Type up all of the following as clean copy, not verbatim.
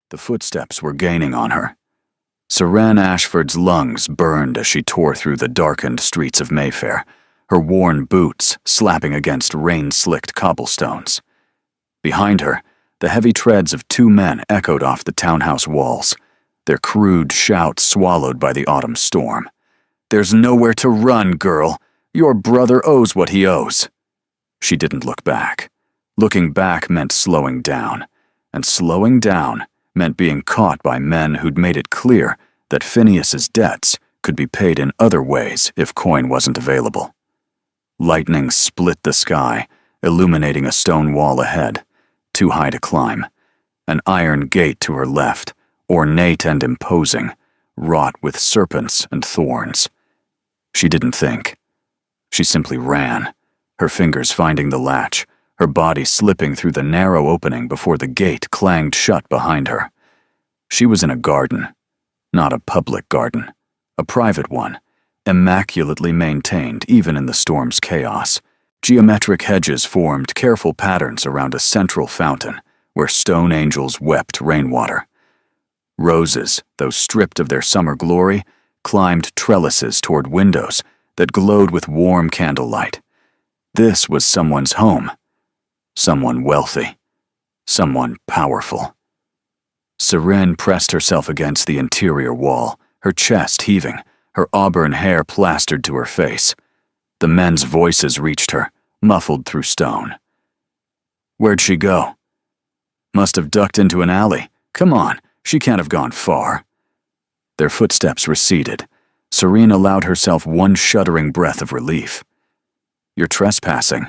The footsteps were gaining on her. Saran Ashford's lungs burned as she tore through the darkened streets of Mayfair, her worn boots slapping against rain-slicked cobblestones. Behind her, the heavy treads of two men echoed off the townhouse walls, their crude shouts swallowed by the autumn storm. "There's nowhere to run, girl. Your brother owes what he owes." She didn't look back. Looking back meant slowing down, and slowing down meant being caught by men who'd made it clear that Phineas's debts could be paid in other ways if coin wasn't available. Lightning split the sky, illuminating a stone wall ahead, too high to climb, an iron gate to her left, ornate and imposing, wrought with serpents and thorns. She didn't think. She simply ran, her fingers finding the latch, her body slipping through the narrow opening before the gate clanged shut behind her. She was in a garden, not a public garden, a private one, immaculately maintained even in the storm's chaos. Geometric hedges formed careful patterns around a central fountain where stone angels wept rainwater. Roses, though stripped of their summer glory, climbed trellises toward windows that glowed with warm candlelight. This was someone's home. Someone wealthy. Someone powerful. Seren pressed herself against the interior wall, her chest heaving, her auburn hair plastered to her face. The men's voices reached her, muffled through stone. "Where'd she go?" "Must have ducked into an alley. Come on, she can't have gone far." Their footsteps receded. Serene allowed herself one shuddering breath of relief. "You're trespassing."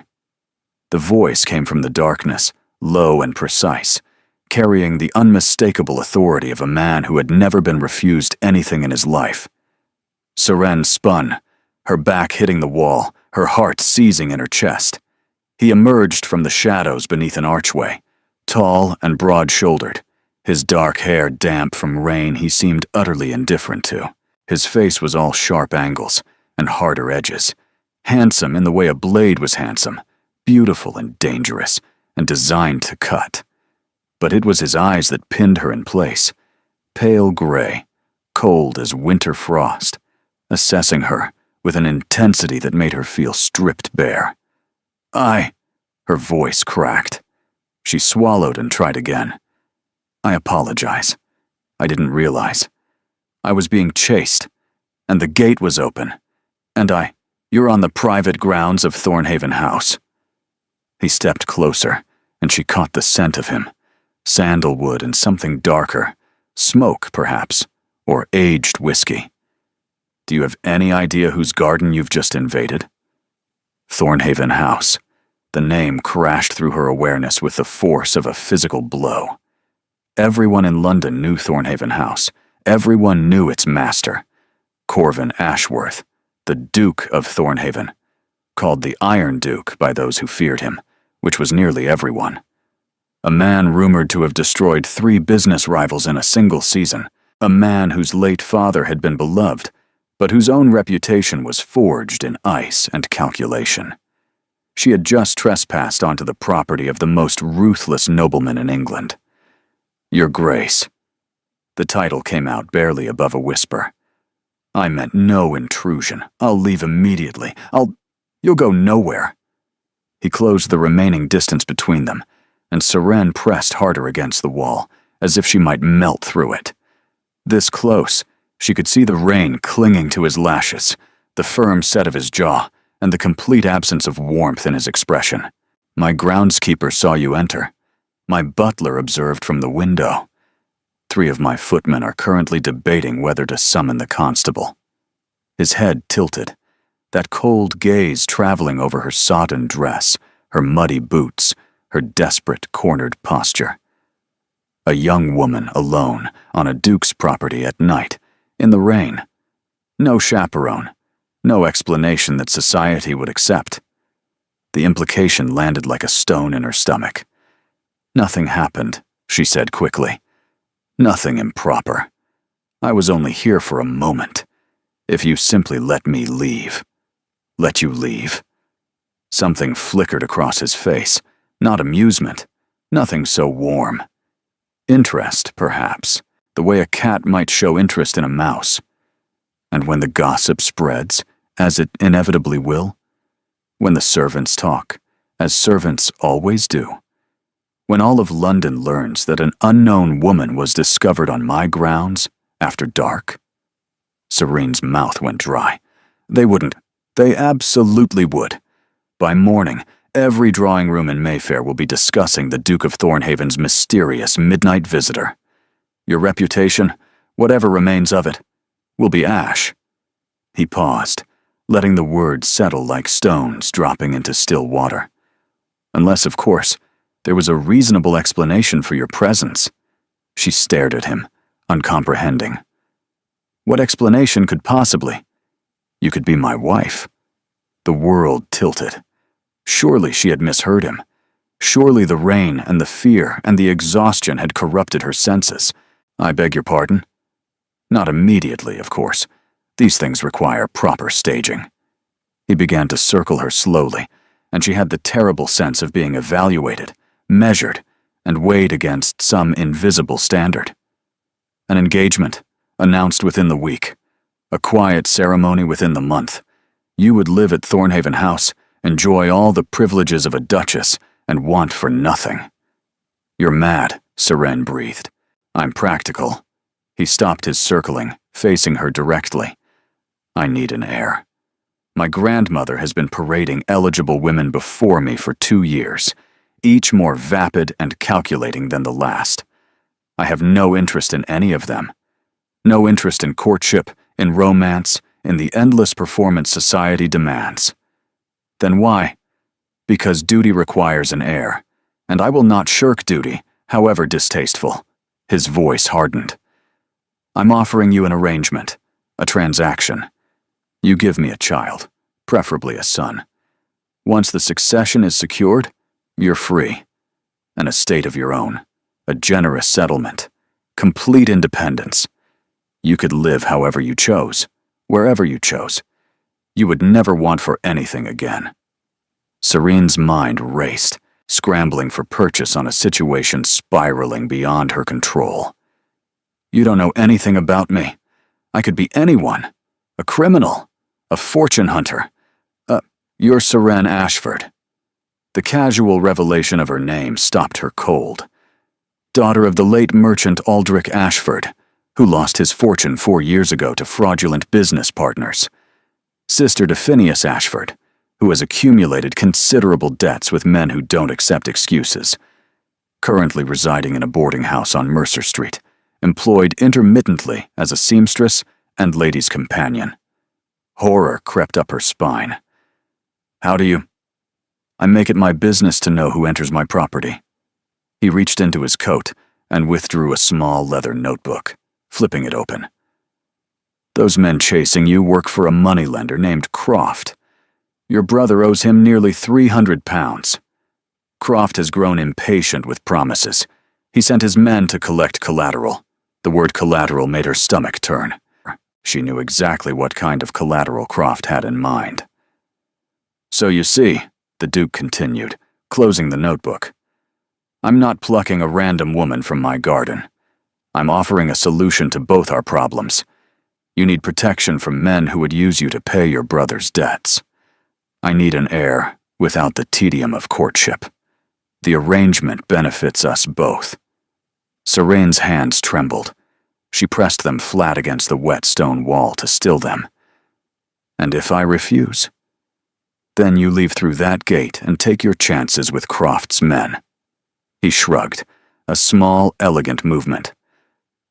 The voice came from the darkness, low and precise, carrying the unmistakable authority of a man who had never been refused anything in his life. Seren spun, her back hitting the wall, her heart seizing in her chest. He emerged from the shadows beneath an archway, tall and broad-shouldered, his dark hair damp from rain he seemed utterly indifferent to. His face was all sharp angles and harder edges, handsome in the way a blade was handsome, beautiful and dangerous, and designed to cut. But it was his eyes that pinned her in place, pale gray, cold as winter frost, assessing her with an intensity that made her feel stripped bare. Her voice cracked. She swallowed and tried again. "I apologize. I didn't realize. I was being chased, and the gate was open, and you're on the private grounds of Thornhaven House." He stepped closer, and she caught the scent of him, sandalwood and something darker, smoke perhaps, or aged whiskey. "Do you have any idea whose garden you've just invaded?" Thornhaven House. The name crashed through her awareness with the force of a physical blow. Everyone in London knew Thornhaven House. Everyone knew its master, Corvin Ashworth, the Duke of Thornhaven, called the Iron Duke by those who feared him, which was nearly everyone. A man rumored to have destroyed 3 business rivals in a single season, a man whose late father had been beloved, but whose own reputation was forged in ice and calculation. She had just trespassed onto the property of the most ruthless nobleman in England. "Your Grace." The title came out barely above a whisper. "I meant no intrusion. I'll leave immediately. You'll go nowhere." He closed the remaining distance between them, and Seren pressed harder against the wall, as if she might melt through it. This close, she could see the rain clinging to his lashes, the firm set of his jaw, and the complete absence of warmth in his expression. "My groundskeeper saw you enter. My butler observed from the window. 3 of my footmen are currently debating whether to summon the constable." His head tilted, that cold gaze traveling over her sodden dress, her muddy boots, her desperate, cornered posture. A young woman alone on a duke's property at night, in the rain. No chaperone, no explanation that society would accept. The implication landed like a stone in her stomach. "Nothing happened," she said quickly. "Nothing improper. I was only here for a moment. If you simply let me leave." "Let you leave?" Something flickered across his face, not amusement, nothing so warm. Interest, perhaps, the way a cat might show interest in a mouse. And when the gossip spreads, as it inevitably will, when the servants talk, as servants always do, when all of London learns that an unknown woman was discovered on my grounds after dark. Serene's mouth went dry. They wouldn't. They absolutely would. By morning, every drawing room in Mayfair will be discussing the Duke of Thornhaven's mysterious midnight visitor. Your reputation, whatever remains of it, will be ash. He paused, letting the words settle like stones dropping into still water. Unless, of course, there was a reasonable explanation for your presence. She stared at him, uncomprehending. What explanation could possibly? You could be my wife. The world tilted. Surely she had misheard him. Surely the rain and the fear and the exhaustion had corrupted her senses. I beg your pardon? Not immediately, of course. These things require proper staging. He began to circle her slowly, and she had the terrible sense of being evaluated, measured, and weighed against some invisible standard. An engagement, announced within the week. A quiet ceremony within the month. You would live at Thornhaven House, enjoy all the privileges of a duchess, and want for nothing. You're mad, Serene breathed. I'm practical. He stopped his circling, facing her directly. I need an heir. My grandmother has been parading eligible women before me for 2 years, each more vapid and calculating than the last. I have no interest in any of them. No interest in courtship, in romance, in the endless performance society demands. Then why? Because duty requires an heir, and I will not shirk duty, however distasteful. His voice hardened. I'm offering you an arrangement, a transaction. You give me a child, preferably a son. Once the succession is secured, you're free. An estate of your own, a generous settlement, complete independence. You could live however you chose, wherever you chose. You would never want for anything again. Serene's mind raced, scrambling for purchase on a situation spiraling beyond her control. You don't know anything about me. I could be anyone. A criminal. A fortune hunter. You're Serene Ashford. The casual revelation of her name stopped her cold. Daughter of the late merchant Aldrich Ashford, who lost his fortune 4 years ago to fraudulent business partners. Sister to Phineas Ashford, who has accumulated considerable debts with men who don't accept excuses. Currently residing in a boarding house on Mercer Street, employed intermittently as a seamstress and lady's companion. Horror crept up her spine. How do you? I make it my business to know who enters my property. He reached into his coat and withdrew a small leather notebook, flipping it open. Those men chasing you work for a moneylender named Croft. Your brother owes him nearly £300. Croft has grown impatient with promises. He sent his men to collect collateral. The word collateral made her stomach turn. She knew exactly what kind of collateral Croft had in mind. So you see, the Duke continued, closing the notebook. I'm not plucking a random woman from my garden. I'm offering a solution to both our problems. You need protection from men who would use you to pay your brother's debts. I need an heir without the tedium of courtship. The arrangement benefits us both. Serene's hands trembled. She pressed them flat against the wet stone wall to still them. And if I refuse? Then you leave through that gate and take your chances with Croft's men. He shrugged, a small, elegant movement.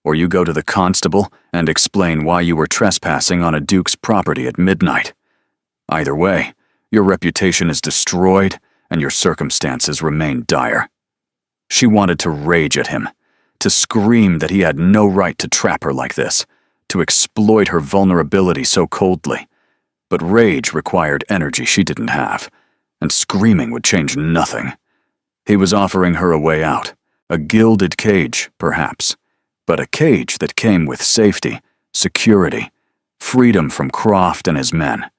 Or you go to the constable and explain why you were trespassing on a duke's property at midnight. Either way, your reputation is destroyed and your circumstances remain dire. She wanted to rage at him, to scream that he had no right to trap her like this, to exploit her vulnerability so coldly. But rage required energy she didn't have, and screaming would change nothing. He was offering her a way out, a gilded cage, perhaps, but a cage that came with safety, security, freedom from Croft and his men.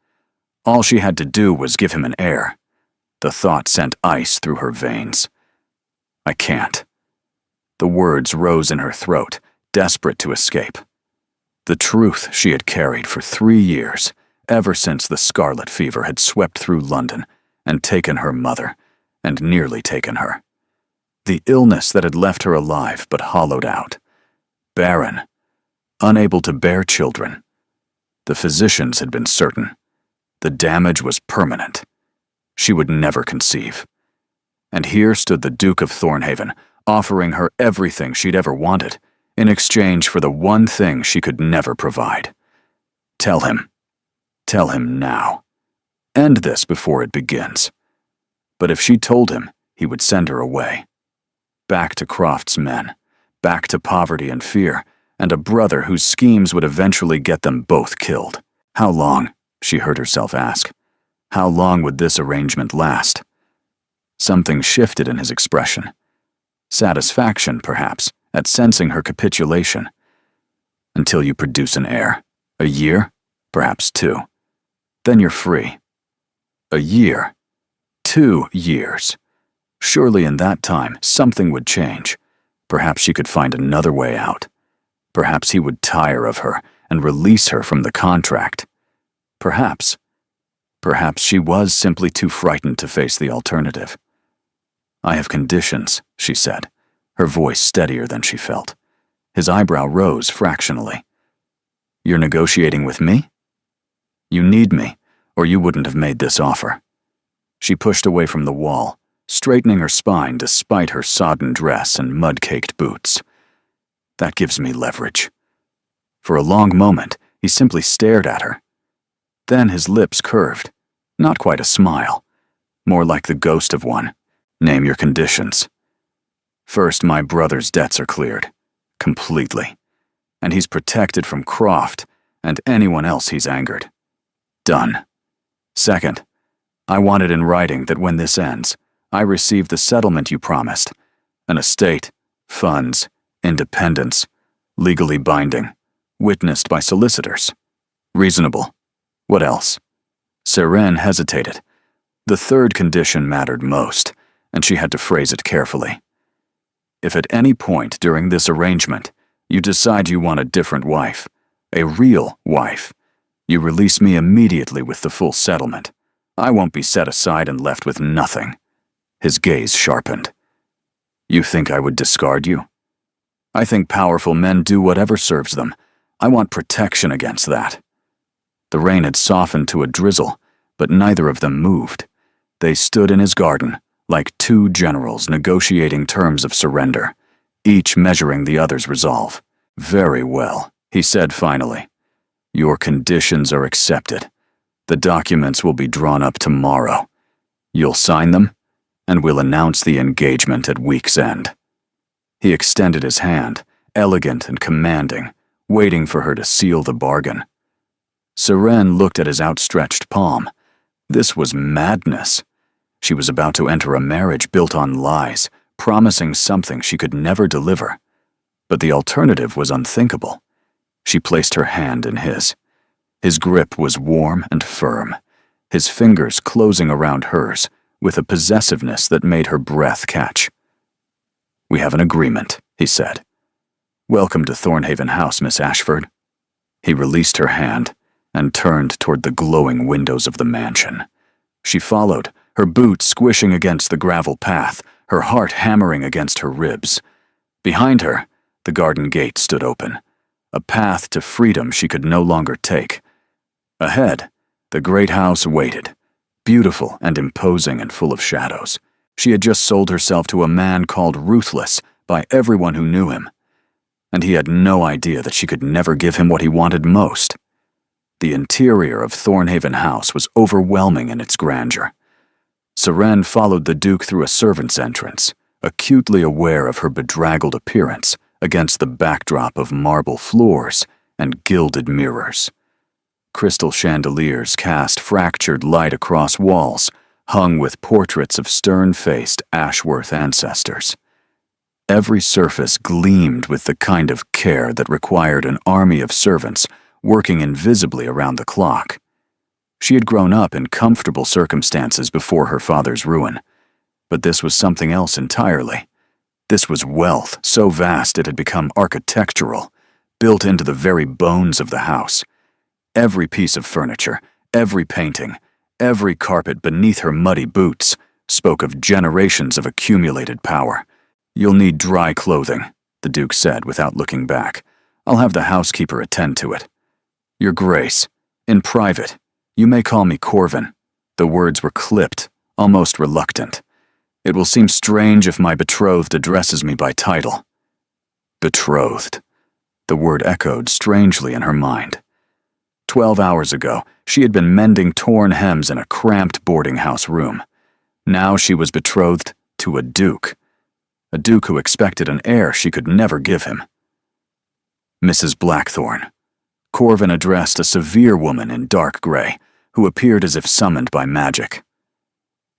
All she had to do was give him an heir. The thought sent ice through her veins. I can't. The words rose in her throat, desperate to escape. The truth she had carried for 3 years, ever since the scarlet fever had swept through London and taken her mother, and nearly taken her. The illness that had left her alive but hollowed out. Barren. Unable to bear children. The physicians had been certain. The damage was permanent. She would never conceive. And here stood the Duke of Thornhaven, offering her everything she'd ever wanted, in exchange for the one thing she could never provide. Tell him. Tell him now. End this before it begins. But if she told him, he would send her away. Back to Croft's men. Back to poverty and fear, and a brother whose schemes would eventually get them both killed. How long, she heard herself ask. How long would this arrangement last? Something shifted in his expression. Satisfaction, perhaps, at sensing her capitulation. Until you produce an heir. A year? Perhaps 2. Then you're free. A year. 2 years. Surely in that time, something would change. Perhaps she could find another way out. Perhaps he would tire of her and release her from the contract. Perhaps she was simply too frightened to face the alternative. I have conditions, she said, her voice steadier than she felt. His eyebrow rose fractionally. You're negotiating with me? You need me, or you wouldn't have made this offer. She pushed away from the wall, straightening her spine despite her sodden dress and mud-caked boots. That gives me leverage. For a long moment, he simply stared at her. Then his lips curved, not quite a smile, more like the ghost of one. Name your conditions. First, my brother's debts are cleared. Completely. And he's protected from Croft and anyone else he's angered. Done. Second, I want it in writing that when this ends, I receive the settlement you promised. An estate, funds, independence, legally binding, witnessed by solicitors. Reasonable. What else? Seren hesitated. The third condition mattered most, and she had to phrase it carefully. If at any point during this arrangement you decide you want a different wife, a real wife, you release me immediately with the full settlement. I won't be set aside and left with nothing. His gaze sharpened. You think I would discard you? I think powerful men do whatever serves them. I want protection against that. The rain had softened to a drizzle, but neither of them moved. They stood in his garden, like 2 generals negotiating terms of surrender, each measuring the other's resolve. Very well, he said finally. Your conditions are accepted. The documents will be drawn up tomorrow. You'll sign them, and we'll announce the engagement at week's end. He extended his hand, elegant and commanding, waiting for her to seal the bargain. Seren looked at his outstretched palm. This was madness. She was about to enter a marriage built on lies, promising something she could never deliver. But the alternative was unthinkable. She placed her hand in his. His grip was warm and firm, his fingers closing around hers with a possessiveness that made her breath catch. We have an agreement, he said. Welcome to Thornhaven House, Miss Ashford. He released her hand and turned toward the glowing windows of the mansion. She followed, her boots squishing against the gravel path, her heart hammering against her ribs. Behind her, the garden gate stood open, a path to freedom she could no longer take. Ahead, the great house waited, beautiful and imposing and full of shadows. She had just sold herself to a man called Ruthless by everyone who knew him, and he had no idea that she could never give him what he wanted most. The interior of Thornhaven House was overwhelming in its grandeur. Seren followed the Duke through a servant's entrance, acutely aware of her bedraggled appearance against the backdrop of marble floors and gilded mirrors. Crystal chandeliers cast fractured light across walls, hung with portraits of stern-faced Ashworth ancestors. Every surface gleamed with the kind of care that required an army of servants working invisibly around the clock. She had grown up in comfortable circumstances before her father's ruin, but this was something else entirely. This was wealth so vast it had become architectural, built into the very bones of the house. Every piece of furniture, every painting, every carpet beneath her muddy boots spoke of generations of accumulated power. "You'll need dry clothing," the Duke said without looking back. "I'll have the housekeeper attend to it." "Your Grace, in private, you may call me Corvin." The words were clipped, almost reluctant. "It will seem strange if my betrothed addresses me by title." Betrothed. The word echoed strangely in her mind. 12 hours ago, she had been mending torn hems in a cramped boarding house room. Now she was betrothed to a duke who expected an heir she could never give him. "Mrs. Blackthorne." Corvin addressed a severe woman in dark gray, who appeared as if summoned by magic.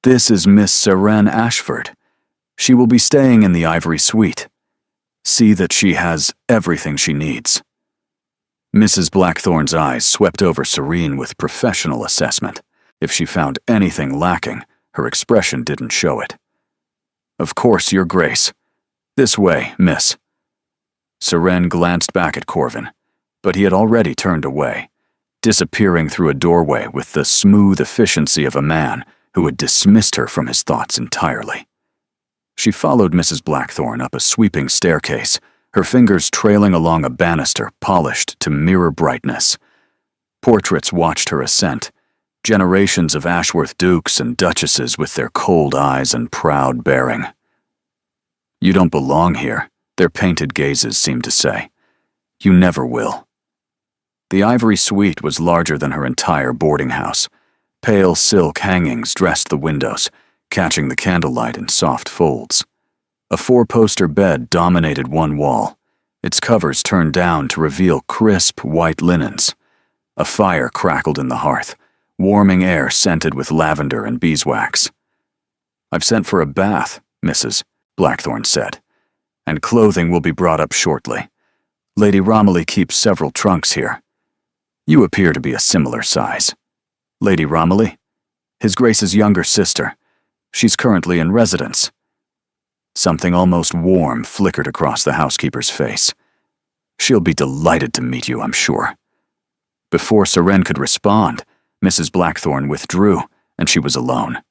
"This is Miss Seren Ashford. She will be staying in the Ivory Suite. See that she has everything she needs." Mrs. Blackthorne's eyes swept over Serene with professional assessment. If she found anything lacking, her expression didn't show it. "Of course, Your Grace. This way, miss." Seren glanced back at Corvin, but he had already turned away, disappearing through a doorway with the smooth efficiency of a man who had dismissed her from his thoughts entirely. She followed Mrs. Blackthorne up a sweeping staircase, her fingers trailing along a banister polished to mirror brightness. Portraits watched her ascent, generations of Ashworth dukes and duchesses with their cold eyes and proud bearing. "You don't belong here," their painted gazes seemed to say. "You never will." The Ivory Suite was larger than her entire boarding house. Pale silk hangings dressed the windows, catching the candlelight in soft folds. A 4-poster bed dominated one wall, its covers turned down to reveal crisp white linens. A fire crackled in the hearth, warming air scented with lavender and beeswax. "I've sent for a bath, Mrs. Blackthorne said, "and clothing will be brought up shortly. Lady Romilly keeps several trunks here. You appear to be a similar size." "Lady Romilly? His Grace's younger sister. She's currently in residence." Something almost warm flickered across the housekeeper's face. "She'll be delighted to meet you, I'm sure." Before Seren could respond, Mrs. Blackthorne withdrew, and she was alone.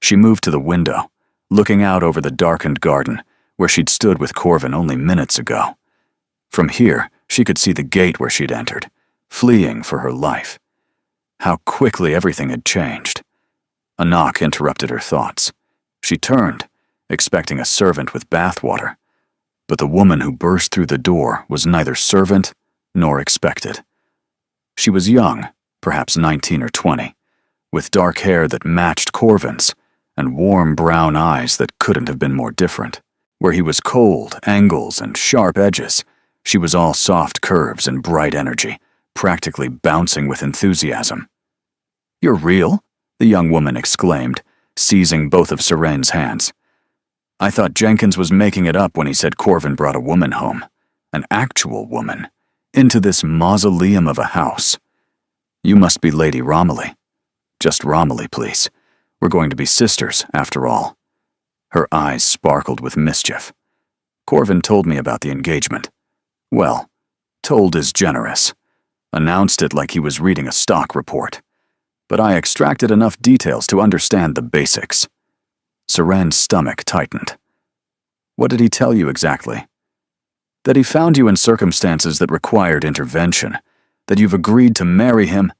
She moved to the window, looking out over the darkened garden, where she'd stood with Corvin only minutes ago. From here, she could see the gate where she'd entered, fleeing for her life. How quickly everything had changed. A knock interrupted her thoughts. She turned, expecting a servant with bathwater, but the woman who burst through the door was neither servant nor expected. She was young, perhaps 19 or 20, with dark hair that matched Corvin's and warm brown eyes that couldn't have been more different. Where he was cold, angles, and sharp edges, she was all soft curves and bright energy, practically bouncing with enthusiasm. "You're real?" the young woman exclaimed, seizing both of Serene's hands. "I thought Jenkins was making it up when he said Corvin brought a woman home. An actual woman. Into this mausoleum of a house. You must be Lady Romilly. Just Romilly, please. We're going to be sisters, after all." Her eyes sparkled with mischief. "Corvin told me about the engagement. Well, told is generous. Announced it like he was reading a stock report. But I extracted enough details to understand the basics." Seren's stomach tightened. "What did he tell you exactly?" "That he found you in circumstances that required intervention, that you've agreed to marry him,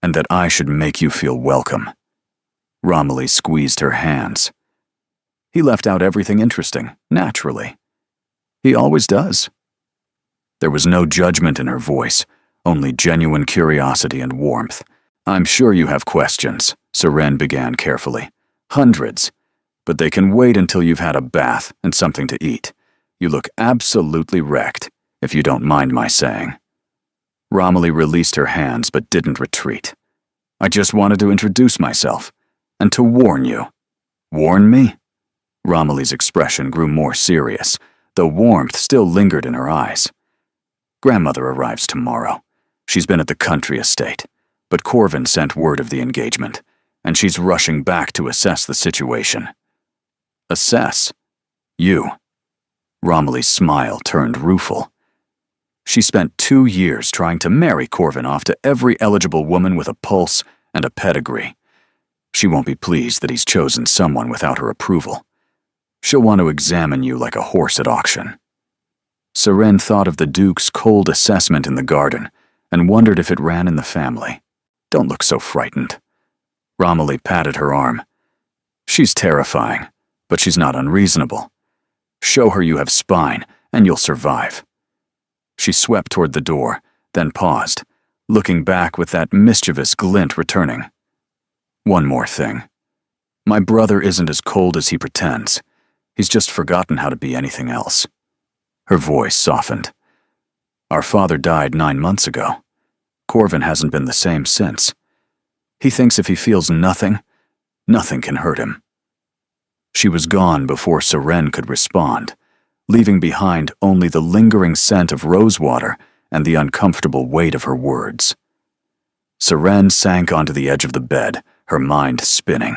and that I should make you feel welcome." Romilly squeezed her hands. "He left out everything interesting, naturally. He always does." There was no judgment in her voice, only genuine curiosity and warmth. "I'm sure you have questions," Seren began carefully. "Hundreds. But they can wait until you've had a bath and something to eat. You look absolutely wrecked, if you don't mind my saying." Romilly released her hands but didn't retreat. "I just wanted to introduce myself, and to warn you." "Warn me?" Romilly's expression grew more serious, though warmth still lingered in her eyes. "Grandmother arrives tomorrow. She's been at the country estate, but Corvin sent word of the engagement, and she's rushing back to assess the situation." "Assess? You? Romilly's smile turned rueful. She spent 2 years trying to marry Corvin off to every eligible woman with a pulse and a pedigree. She won't be pleased that he's chosen someone without her approval. She'll want to examine you like a horse at auction. Seren thought of the Duke's cold assessment in the garden and wondered if it ran in the family. Don't look so frightened. Romilly patted her arm. She's terrifying, but she's not unreasonable. Show her you have spine, and you'll survive. She swept toward the door, then paused, looking back with that mischievous glint returning. One more thing. My brother isn't as cold as he pretends. He's just forgotten how to be anything else. Her voice softened. Our father died 9 months ago. Corvin hasn't been the same since. He thinks if he feels nothing, nothing can hurt him. She was gone before Seren could respond, leaving behind only the lingering scent of rosewater and the uncomfortable weight of her words. Seren sank onto the edge of the bed, her mind spinning.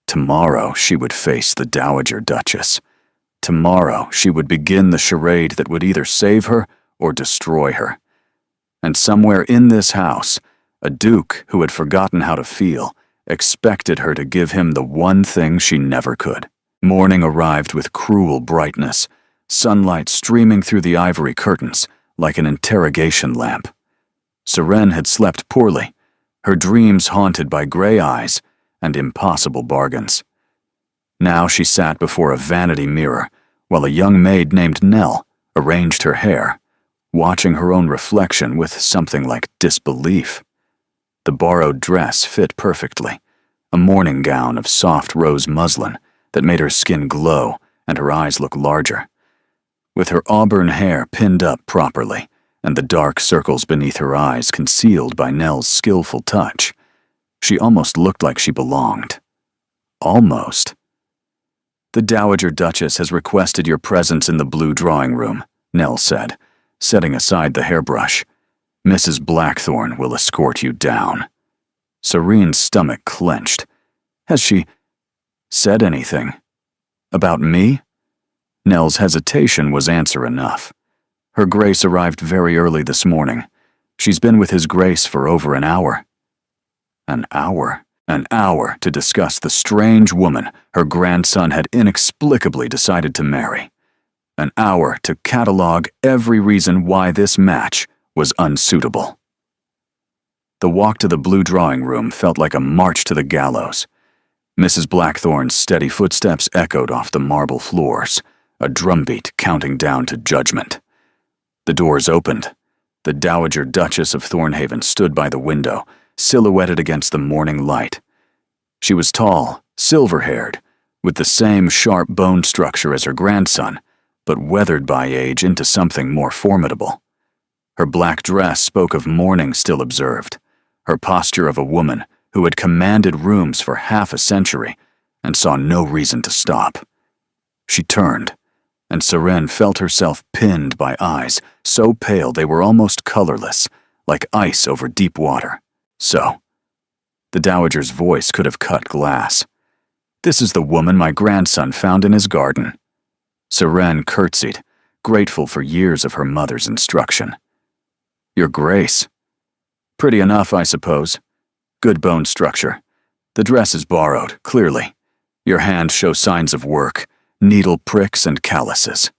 Tomorrow she would face the Dowager Duchess. Tomorrow she would begin the charade that would either save her or destroy her. And somewhere in this house, a duke who had forgotten how to feel expected her to give him the one thing she never could. Morning arrived with cruel brightness, sunlight streaming through the ivory curtains like an interrogation lamp. Seren had slept poorly, her dreams haunted by gray eyes and impossible bargains. Now she sat before a vanity mirror while a young maid named Nell arranged her hair, watching her own reflection with something like disbelief. The borrowed dress fit perfectly, a morning gown of soft rose muslin that made her skin glow and her eyes look larger. With her auburn hair pinned up properly and the dark circles beneath her eyes concealed by Nell's skillful touch, she almost looked like she belonged. Almost. The Dowager Duchess has requested your presence in the blue drawing room, Nell said, setting aside the hairbrush. Mrs. Blackthorne will escort you down. Serene's stomach clenched. Has she said anything? About me? Nell's hesitation was answer enough. Her Grace arrived very early this morning. She's been with His Grace for over an hour. An hour? An hour to discuss the strange woman her grandson had inexplicably decided to marry. An hour to catalog every reason why this match was unsuitable. The walk to the blue drawing room felt like a march to the gallows. Mrs. Blackthorne's steady footsteps echoed off the marble floors, a drumbeat counting down to judgment. The doors opened. The Dowager Duchess of Thornhaven stood by the window, silhouetted against the morning light. She was tall, silver-haired, with the same sharp bone structure as her grandson, but weathered by age into something more formidable. Her black dress spoke of mourning still observed, her posture of a woman who had commanded rooms for half a century and saw no reason to stop. She turned, and Seren felt herself pinned by eyes so pale they were almost colorless, like ice over deep water. So, the Dowager's voice could have cut glass. This is the woman my grandson found in his garden. Seren curtsied, grateful for years of her mother's instruction. Your Grace. Pretty enough, I suppose. Good bone structure. The dress is borrowed, clearly. Your hands show signs of work, needle pricks and calluses.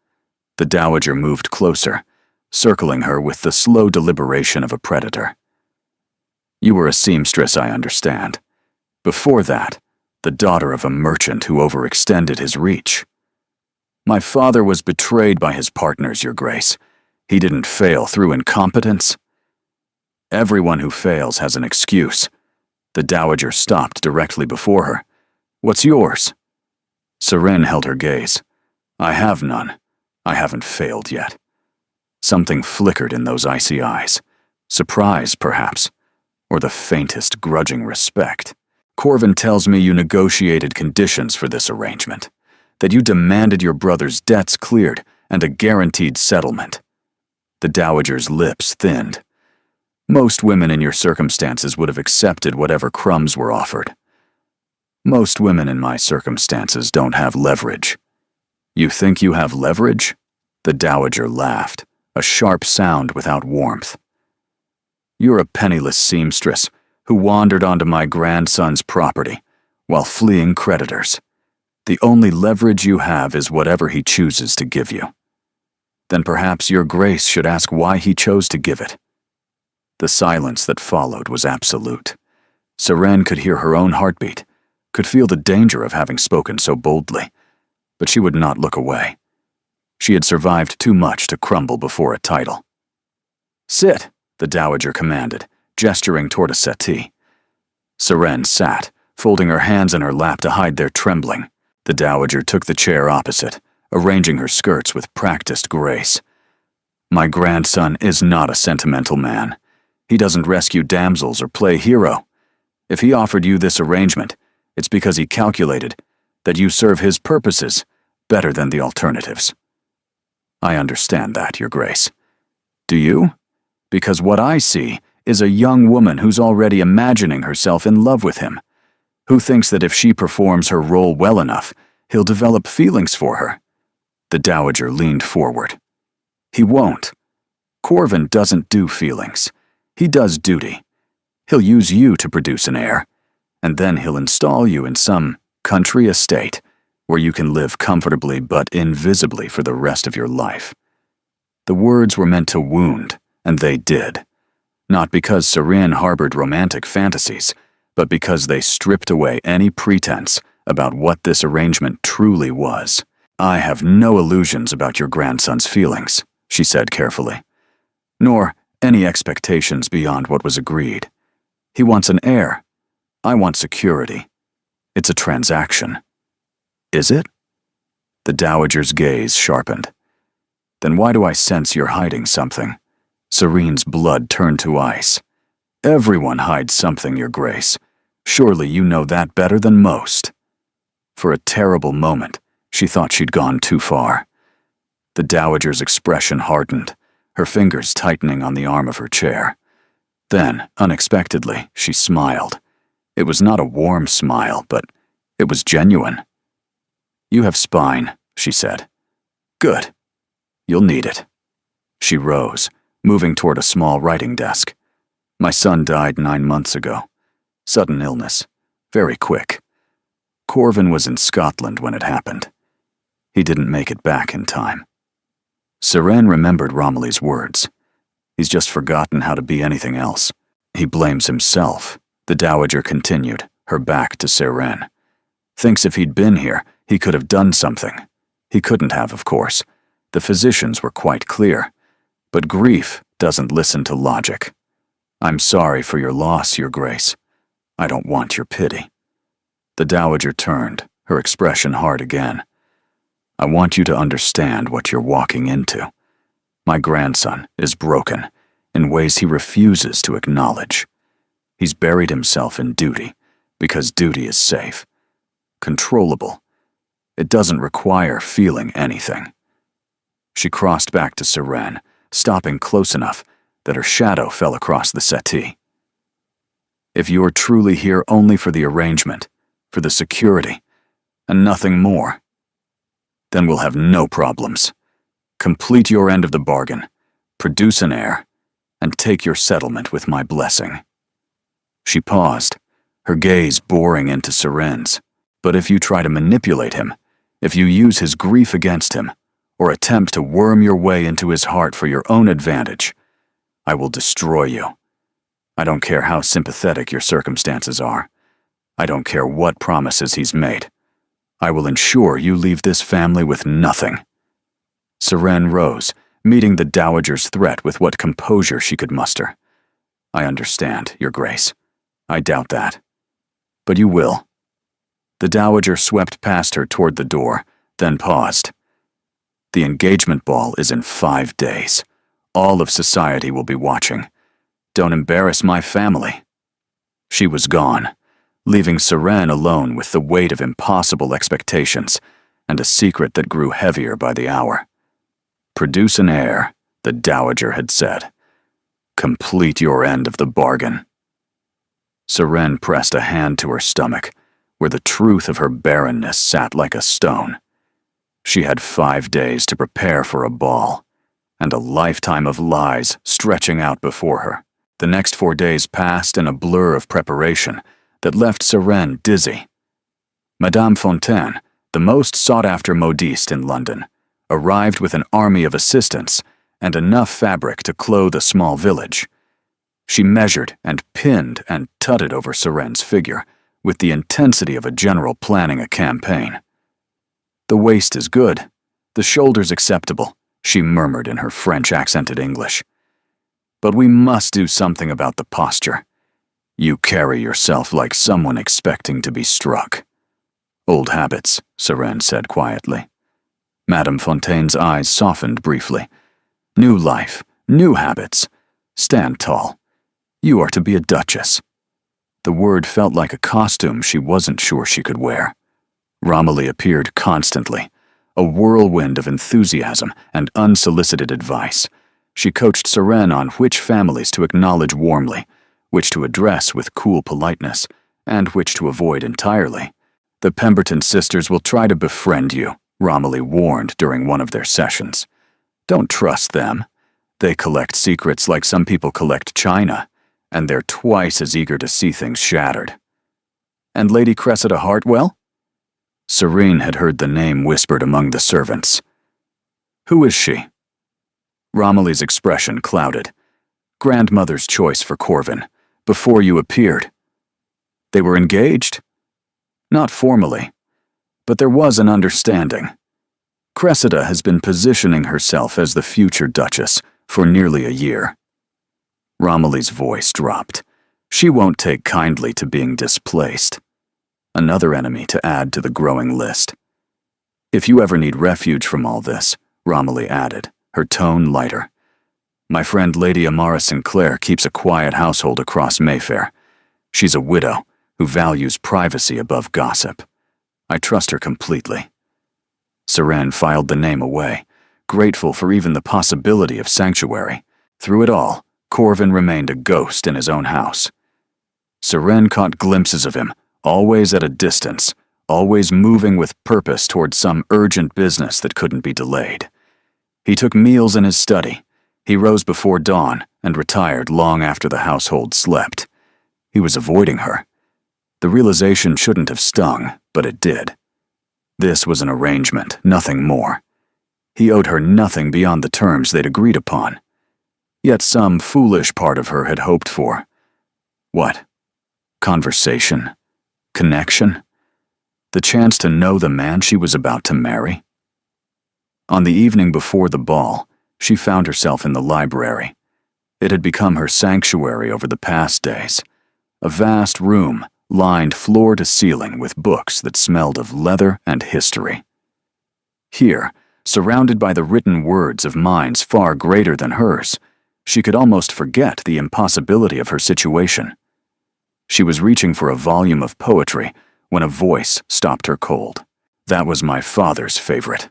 The Dowager moved closer, circling her with the slow deliberation of a predator. You were a seamstress, I understand. Before that, the daughter of a merchant who overextended his reach. My father was betrayed by his partners, Your Grace. He didn't fail through incompetence. Everyone who fails has an excuse. The Dowager stopped directly before her. What's yours? Seren held her gaze. I have none. I haven't failed yet. Something flickered in those icy eyes. Surprise, perhaps, or the faintest grudging respect. Corvin tells me you negotiated conditions for this arrangement, that you demanded your brother's debts cleared and a guaranteed settlement. The Dowager's lips thinned. Most women in your circumstances would have accepted whatever crumbs were offered. Most women in my circumstances don't have leverage. You think you have leverage? The dowager laughed, a sharp sound without warmth. You're a penniless seamstress who wandered onto my grandson's property while fleeing creditors. The only leverage you have is whatever he chooses to give you. Then perhaps your grace should ask why he chose to give it. The silence that followed was absolute. Seren could hear her own heartbeat, could feel the danger of having spoken so boldly, but she would not look away. She had survived too much to crumble before a title. Sit, the dowager commanded, gesturing toward a settee. Seren sat, folding her hands in her lap to hide their trembling. The dowager took the chair opposite, arranging her skirts with practiced grace. My grandson is not a sentimental man. He doesn't rescue damsels or play hero. If he offered you this arrangement, it's because he calculated that you serve his purposes better than the alternatives. I understand that, Your Grace. Do you? Because what I see is a young woman who's already imagining herself in love with him, who thinks that if she performs her role well enough, he'll develop feelings for her. The dowager leaned forward. He won't. Corvin doesn't do feelings. He does duty. He'll use you to produce an heir, and then he'll install you in some country estate where you can live comfortably but invisibly for the rest of your life. The words were meant to wound, and they did. Not because Seren harbored romantic fantasies, but because they stripped away any pretense about what this arrangement truly was. I have no illusions about your grandson's feelings, she said carefully, nor any expectations beyond what was agreed. He wants an heir. I want security. It's a transaction. Is it? The dowager's gaze sharpened. Then why do I sense you're hiding something? Serene's blood turned to ice. Everyone hides something, Your Grace. Surely you know that better than most. For a terrible moment, she thought she'd gone too far. The dowager's expression hardened, her fingers tightening on the arm of her chair. Then, unexpectedly, she smiled. It was not a warm smile, but it was genuine. You have spine, she said. Good. You'll need it. She rose, moving toward a small writing desk. My son died 9 months ago. Sudden illness. Very quick. Corvin was in Scotland when it happened. He didn't make it back in time. Seren remembered Romilly's words. He's just forgotten how to be anything else. He blames himself, the dowager continued, her back to Seren. Thinks if he'd been here, he could have done something. He couldn't have, of course. The physicians were quite clear. But grief doesn't listen to logic. I'm sorry for your loss, Your Grace. I don't want your pity. The dowager turned, her expression hard again. I want you to understand what you're walking into. My grandson is broken in ways he refuses to acknowledge. He's buried himself in duty because duty is safe, controllable. It doesn't require feeling anything. She crossed back to Seren, stopping close enough that her shadow fell across the settee. If you're truly here only for the arrangement, for the security, and nothing more, then we'll have no problems. Complete your end of the bargain, produce an heir, and take your settlement with my blessing. She paused, her gaze boring into Seren's. But if you try to manipulate him, if you use his grief against him, or attempt to worm your way into his heart for your own advantage, I will destroy you. I don't care how sympathetic your circumstances are. I don't care what promises he's made. I will ensure you leave this family with nothing. Seren rose, meeting the dowager's threat with what composure she could muster. I understand, Your Grace. I doubt that. But you will. The dowager swept past her toward the door, then paused. The engagement ball is in 5 days. All of society will be watching. Don't embarrass my family. She was gone, leaving Seren alone with the weight of impossible expectations and a secret that grew heavier by the hour. Produce an heir, the dowager had said. Complete your end of the bargain. Seren pressed a hand to her stomach, where the truth of her barrenness sat like a stone. She had 5 days to prepare for a ball, and a lifetime of lies stretching out before her. The next 4 days passed in a blur of preparation that left Seren dizzy. Madame Fontaine, the most sought-after modiste in London, arrived with an army of assistants and enough fabric to clothe a small village. She measured and pinned and tutted over Seren's figure with the intensity of a general planning a campaign. "The waist is good, the shoulders acceptable," she murmured in her French-accented English. "But we must do something about the posture. You carry yourself like someone expecting to be struck." "Old habits," Seren said quietly. Madame Fontaine's eyes softened briefly. "New life, new habits. Stand tall. You are to be a duchess." The word felt like a costume she wasn't sure she could wear. Romilly appeared constantly, a whirlwind of enthusiasm and unsolicited advice. She coached Seren on which families to acknowledge warmly, which to address with cool politeness, and which to avoid entirely. "The Pemberton sisters will try to befriend you," Romilly warned during one of their sessions. "Don't trust them. They collect secrets like some people collect china, and they're twice as eager to see things shattered." "And Lady Cressida Hartwell?" Serene had heard the name whispered among the servants. "Who is she?" Romilly's expression clouded. "Grandmother's choice for Corvin, before you appeared." "They were engaged?" "Not formally, but there was an understanding. Cressida has been positioning herself as the future Duchess for nearly a year." Romilly's voice dropped. She won't take kindly to being displaced. Another enemy to add to the growing list. "If you ever need refuge from all this," Romilly added, her tone lighter. "My friend Lady Amara Sinclair keeps a quiet household across Mayfair. She's a widow who values privacy above gossip. I trust her completely." Seren filed the name away, grateful for even the possibility of sanctuary. Through it all, Corvin remained a ghost in his own house. Seren caught glimpses of him, always at a distance, always moving with purpose toward some urgent business that couldn't be delayed. He took meals in his study. He rose before dawn and retired long after the household slept. He was avoiding her. The realization shouldn't have stung, but it did. This was an arrangement, nothing more. He owed her nothing beyond the terms they'd agreed upon. Yet some foolish part of her had hoped for. What? Conversation? Connection? The chance to know the man she was about to marry? On the evening before the ball, she found herself in the library. It had become her sanctuary over the past days. A vast room, lined floor to ceiling with books that smelled of leather and history. Here, surrounded by the written words of minds far greater than hers, she could almost forget the impossibility of her situation. She was reaching for a volume of poetry when a voice stopped her cold. That was my father's favorite.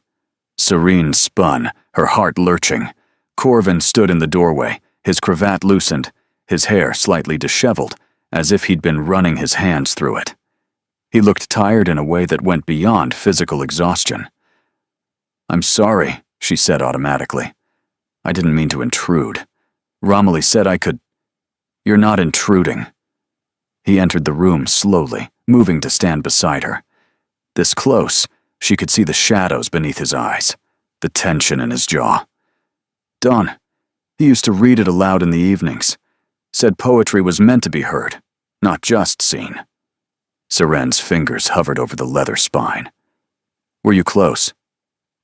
Serene spun, her heart lurching. Corvin stood in the doorway, his cravat loosened, his hair slightly disheveled, as if he'd been running his hands through it. He looked tired in a way that went beyond physical exhaustion. "I'm sorry," she said automatically. "I didn't mean to intrude. Romilly said I could—" "You're not intruding." He entered the room slowly, moving to stand beside her. This close, she could see the shadows beneath his eyes, the tension in his jaw. "Don, he used to read it aloud in the evenings. Said poetry was meant to be heard, not just seen." Seren's fingers hovered over the leather spine. "Were you close?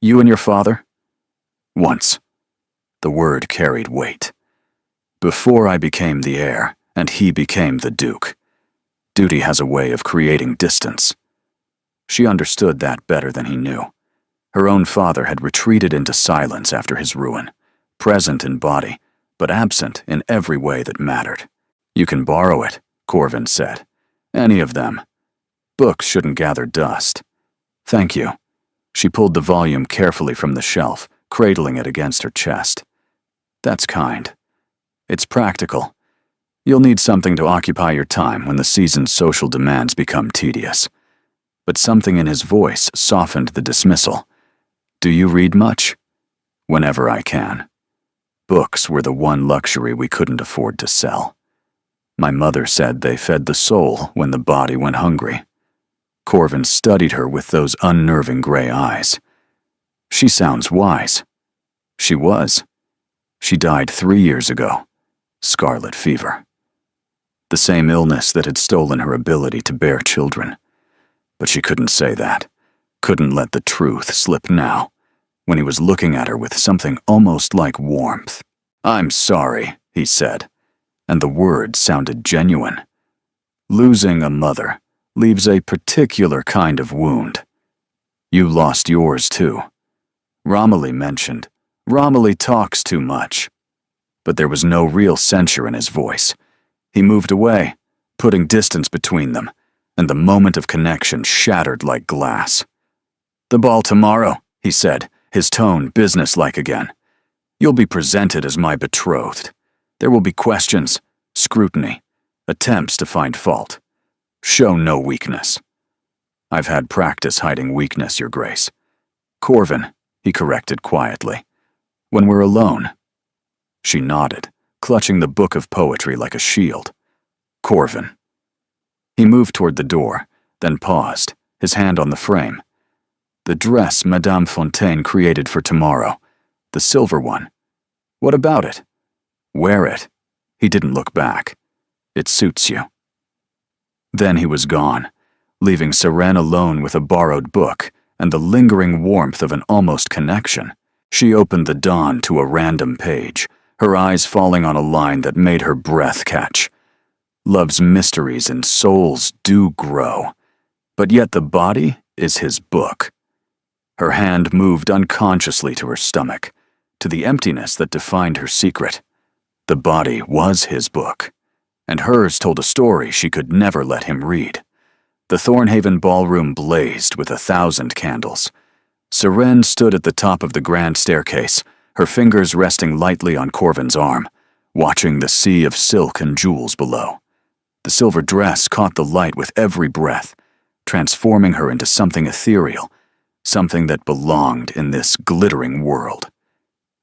You and your father?" "Once." The word carried weight. "Before I became the heir, and he became the duke. Duty has a way of creating distance." She understood that better than he knew. Her own father had retreated into silence after his ruin, present in body, but absent in every way that mattered. "You can borrow it," Corvin said. "Any of them. Books shouldn't gather dust." "Thank you." She pulled the volume carefully from the shelf, cradling it against her chest. "That's kind. It's practical. You'll need something to occupy your time when the season's social demands become tedious." But something in his voice softened the dismissal. Do you read much? Whenever I can. Books were the one luxury we couldn't afford to sell. My mother said they fed the soul when the body went hungry. Corvin studied her with those unnerving gray eyes. She sounds wise. She was. She died 3 years ago. Scarlet fever. The same illness that had stolen her ability to bear children. But she couldn't say that. Couldn't let the truth slip now, when he was looking at her with something almost like warmth. "I'm sorry," he said, and the words sounded genuine. Losing a mother leaves a particular kind of wound. You lost yours too. Romilly mentioned, "Romilly talks too much." But there was no real censure in his voice. He moved away, putting distance between them, and the moment of connection shattered like glass. "The ball tomorrow," he said, his tone businesslike again. "You'll be presented as my betrothed. There will be questions, scrutiny, attempts to find fault. Show no weakness." "I've had practice hiding weakness, Your Grace." "Corvin," he corrected quietly. "When we're alone." She nodded, clutching the book of poetry like a shield. "Corvin." He moved toward the door, then paused, his hand on the frame. "The dress Madame Fontaine created for tomorrow. The silver one. What about it?" "Wear it." He didn't look back. "It suits you." Then he was gone, leaving Seren alone with a borrowed book and the lingering warmth of an almost connection. She opened the dawn to a random page, her eyes falling on a line that made her breath catch. Love's mysteries and souls do grow, but yet the body is his book. Her hand moved unconsciously to her stomach, to the emptiness that defined her secret. The body was his book, and hers told a story she could never let him read. The Thornhaven ballroom blazed with 1,000 candles. Seren stood at the top of the grand staircase, her fingers resting lightly on Corvin's arm, watching the sea of silk and jewels below. The silver dress caught the light with every breath, transforming her into something ethereal, something that belonged in this glittering world.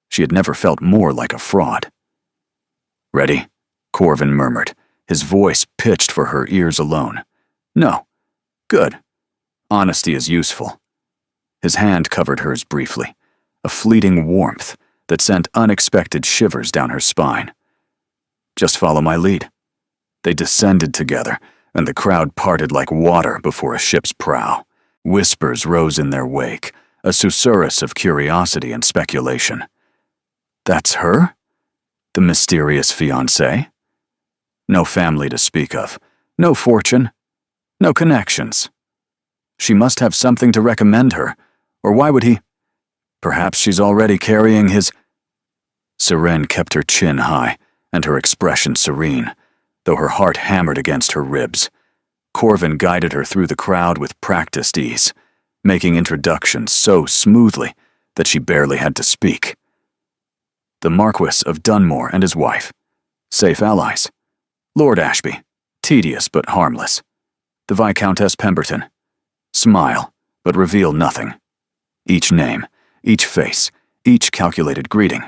She had never felt more like a fraud. "Ready?" Corvin murmured, his voice pitched for her ears alone. "No." "Good. Honesty is useful." His hand covered hers briefly, a fleeting warmth that sent unexpected shivers down her spine. "Just follow my lead." They descended together, and the crowd parted like water before a ship's prow. Whispers rose in their wake, a susurrus of curiosity and speculation. "That's her? The mysterious fiancée? No family to speak of, no fortune, no connections. She must have something to recommend her, or why would he? Perhaps she's already carrying his—" Seren kept her chin high, and her expression serene, though her heart hammered against her ribs. Corvin guided her through the crowd with practiced ease, making introductions so smoothly that she barely had to speak. The Marquis of Dunmore and his wife. Safe allies. Lord Ashby. Tedious but harmless. The Viscountess Pemberton. Smile, but reveal nothing. Each name, each face, each calculated greeting.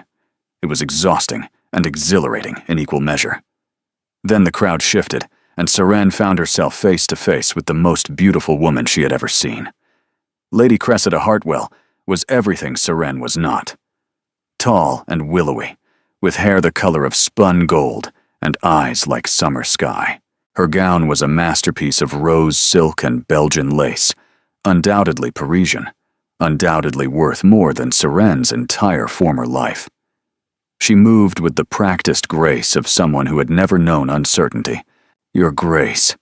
It was exhausting and exhilarating in equal measure. Then the crowd shifted, and Seren found herself face to face with the most beautiful woman she had ever seen. Lady Cressida Hartwell was everything Seren was not. Tall and willowy, with hair the color of spun gold and eyes like summer sky. Her gown was a masterpiece of rose silk and Belgian lace, undoubtedly Parisian, undoubtedly worth more than Seren's entire former life. She moved with the practiced grace of someone who had never known uncertainty. "Your Grace."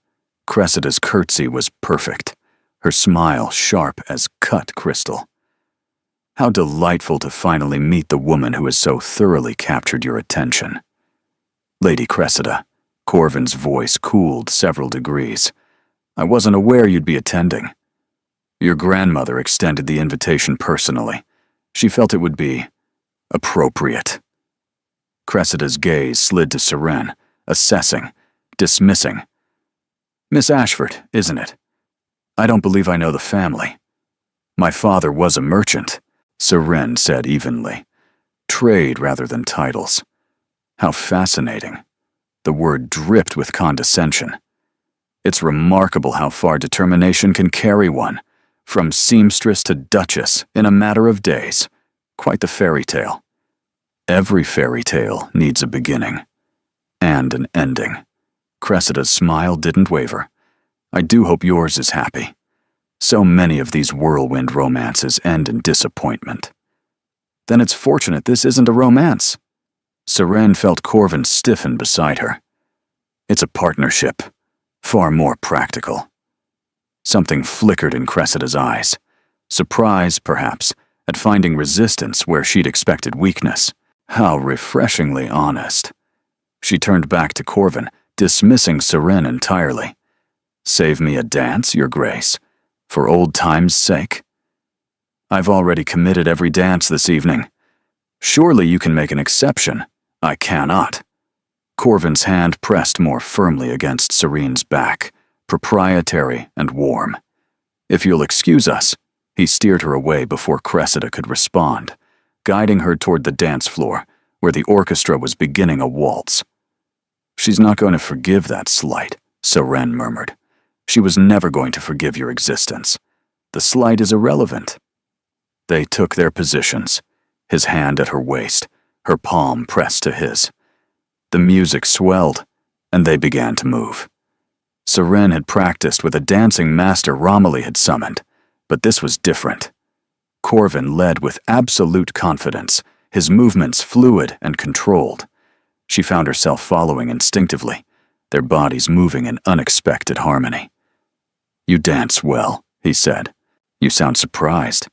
Cressida's curtsy was perfect, her smile sharp as cut crystal. How delightful to finally meet the woman who has so thoroughly captured your attention. "Lady Cressida," Corvin's voice cooled several degrees. "I wasn't aware you'd be attending. Your grandmother extended the invitation personally. She felt it would be appropriate." Cressida's gaze slid to Seren, assessing, dismissing. "Miss Ashford, isn't it? I don't believe I know the family. My father was a merchant." Seren said evenly. Trade rather than titles. How fascinating. The word dripped with condescension. It's remarkable how far determination can carry one, from seamstress to duchess in a matter of days. Quite the fairy tale. Every fairy tale needs a beginning. And an ending. Cressida's smile didn't waver. I do hope yours is happy. So many of these whirlwind romances end in disappointment. Then it's fortunate this isn't a romance. Seren felt Corvin stiffen beside her. It's a partnership. Far more practical. Something flickered in Cressida's eyes. Surprise, perhaps, at finding resistance where she'd expected weakness. How refreshingly honest. She turned back to Corvin, dismissing Seren entirely. Save me a dance, Your Grace, for old time's sake. I've already committed every dance this evening. Surely you can make an exception. I cannot. Corvin's hand pressed more firmly against Serene's back, proprietary and warm. If you'll excuse us, he steered her away before Cressida could respond, guiding her toward the dance floor, where the orchestra was beginning a waltz. She's not going to forgive that slight, Seren murmured. She was never going to forgive your existence. The slight is irrelevant. They took their positions, his hand at her waist, her palm pressed to his. The music swelled, and they began to move. Seren had practiced with a dancing master Romilly had summoned, but this was different. Corvin led with absolute confidence, his movements fluid and controlled. She found herself following instinctively, their bodies moving in unexpected harmony. You dance well, he said. You sound surprised.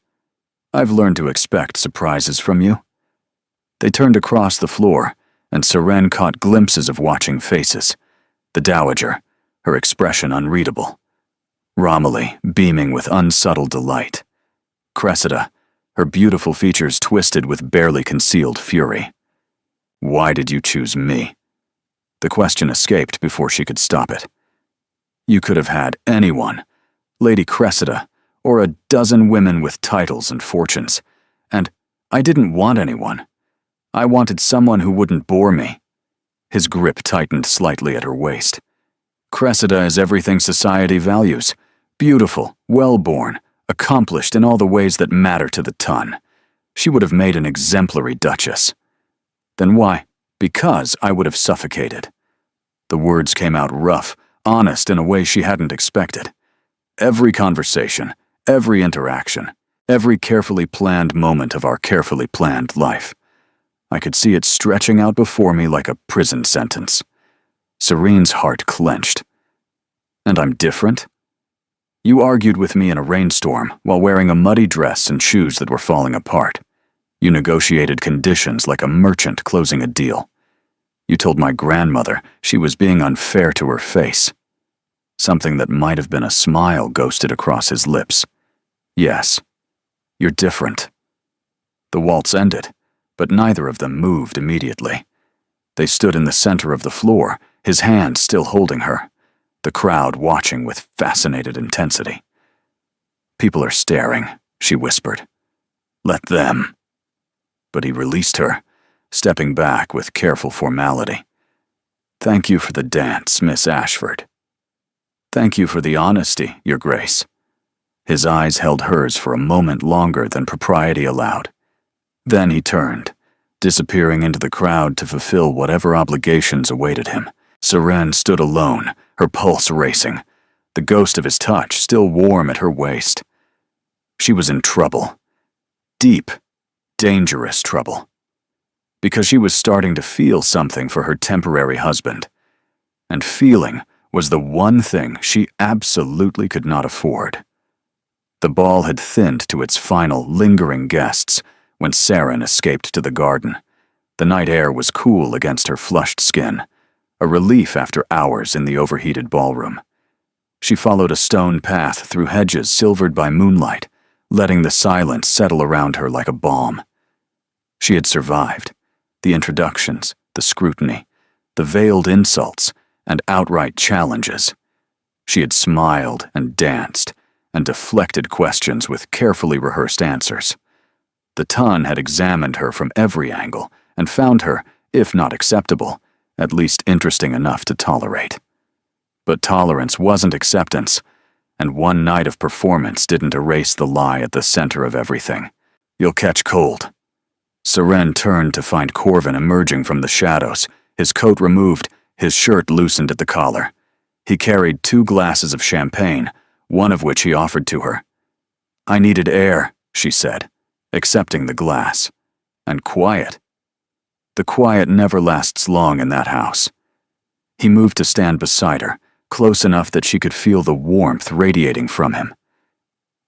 I've learned to expect surprises from you. They turned across the floor, and Seren caught glimpses of watching faces. The Dowager, her expression unreadable. Romilly, beaming with unsubtle delight. Cressida, her beautiful features twisted with barely concealed fury. Why did you choose me? The question escaped before she could stop it. You could have had anyone, Lady Cressida, or a dozen women with titles and fortunes, and I didn't want anyone. I wanted someone who wouldn't bore me. His grip tightened slightly at her waist. Cressida is everything society values. Beautiful, well-born, accomplished in all the ways that matter to the ton. She would have made an exemplary duchess. Then why? Because I would have suffocated. The words came out rough, honest in a way she hadn't expected. Every conversation, every interaction, every carefully planned moment of our carefully planned life. I could see it stretching out before me like a prison sentence. Serene's heart clenched. And I'm different? You argued with me in a rainstorm while wearing a muddy dress and shoes that were falling apart. You negotiated conditions like a merchant closing a deal. You told my grandmother she was being unfair to her face. Something that might have been a smile ghosted across his lips. Yes, you're different. The waltz ended, but neither of them moved immediately. They stood in the center of the floor, his hand still holding her, the crowd watching with fascinated intensity. People are staring, she whispered. Let them. But he released her, stepping back with careful formality. Thank you for the dance, Miss Ashford. Thank you for the honesty, Your Grace. His eyes held hers for a moment longer than propriety allowed. Then he turned, disappearing into the crowd to fulfill whatever obligations awaited him. Seren stood alone, her pulse racing, the ghost of his touch still warm at her waist. She was in trouble. Deep, dangerous trouble. Because she was starting to feel something for her temporary husband. And feeling was the one thing she absolutely could not afford. The ball had thinned to its final, lingering guests when Seren escaped to the garden. The night air was cool against her flushed skin, a relief after hours in the overheated ballroom. She followed a stone path through hedges silvered by moonlight, letting the silence settle around her like a balm. She had survived. The introductions, the scrutiny, the veiled insults, and outright challenges. She had smiled and danced, and deflected questions with carefully rehearsed answers. The Tun had examined her from every angle and found her, if not acceptable, at least interesting enough to tolerate. But tolerance wasn't acceptance, and one night of performance didn't erase the lie at the center of everything. You'll catch cold. Seren turned to find Corvin emerging from the shadows, his coat removed, his shirt loosened at the collar. He carried 2 glasses of champagne, one of which he offered to her. "I needed air," she said, accepting the glass. "And quiet." The quiet never lasts long in that house. He moved to stand beside her, close enough that she could feel the warmth radiating from him.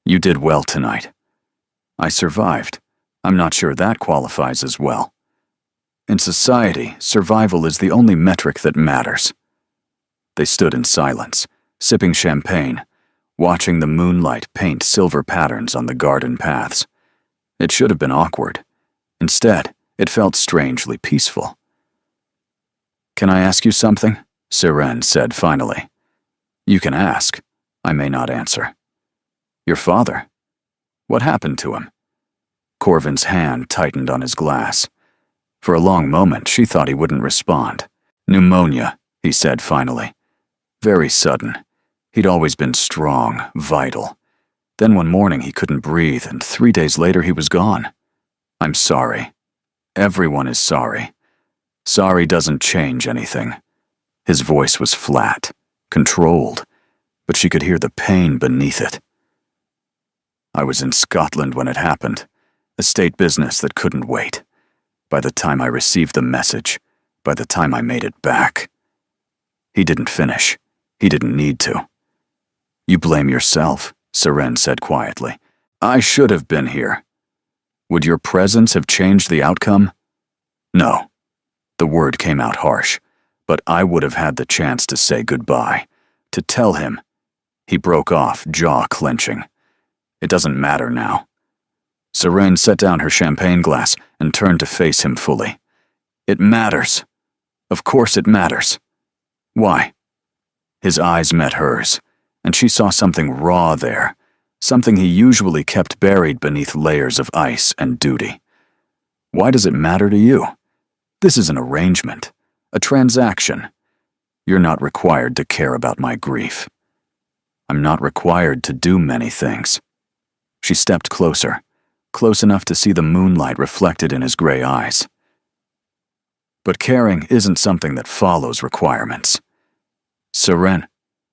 "You did well tonight." "I survived. I'm not sure that qualifies as well." In society, survival is the only metric that matters. They stood in silence, sipping champagne, watching the moonlight paint silver patterns on the garden paths. It should have been awkward. Instead, it felt strangely peaceful. "Can I ask you something?" Seren said finally. "You can ask. I may not answer." "Your father? What happened to him?" Corvin's hand tightened on his glass. For a long moment, she thought he wouldn't respond. "Pneumonia," he said finally. "Very sudden. He'd always been strong, vital. Then one morning he couldn't breathe, and 3 days later he was gone. I'm sorry. Everyone is sorry. Sorry doesn't change anything." His voice was flat, controlled, but she could hear the pain beneath it. "I was in Scotland when it happened. Estate business that couldn't wait. By the time I received the message, by the time I made it back." He didn't finish. He didn't need to. "You blame yourself," Seren said quietly. "I should have been here." "Would your presence have changed the outcome?" "No." The word came out harsh, but I would have had the chance to say goodbye, to tell him. He broke off, jaw clenching. "It doesn't matter now." Seren set down her champagne glass and turned to face him fully. "It matters. Of course it matters." "Why?" His eyes met hers, and she saw something raw there, something he usually kept buried beneath layers of ice and duty. "Why does it matter to you? This is an arrangement, a transaction. You're not required to care about my grief." "I'm not required to do many things." She stepped closer, close enough to see the moonlight reflected in his gray eyes. "But caring isn't something that follows requirements." "Seren,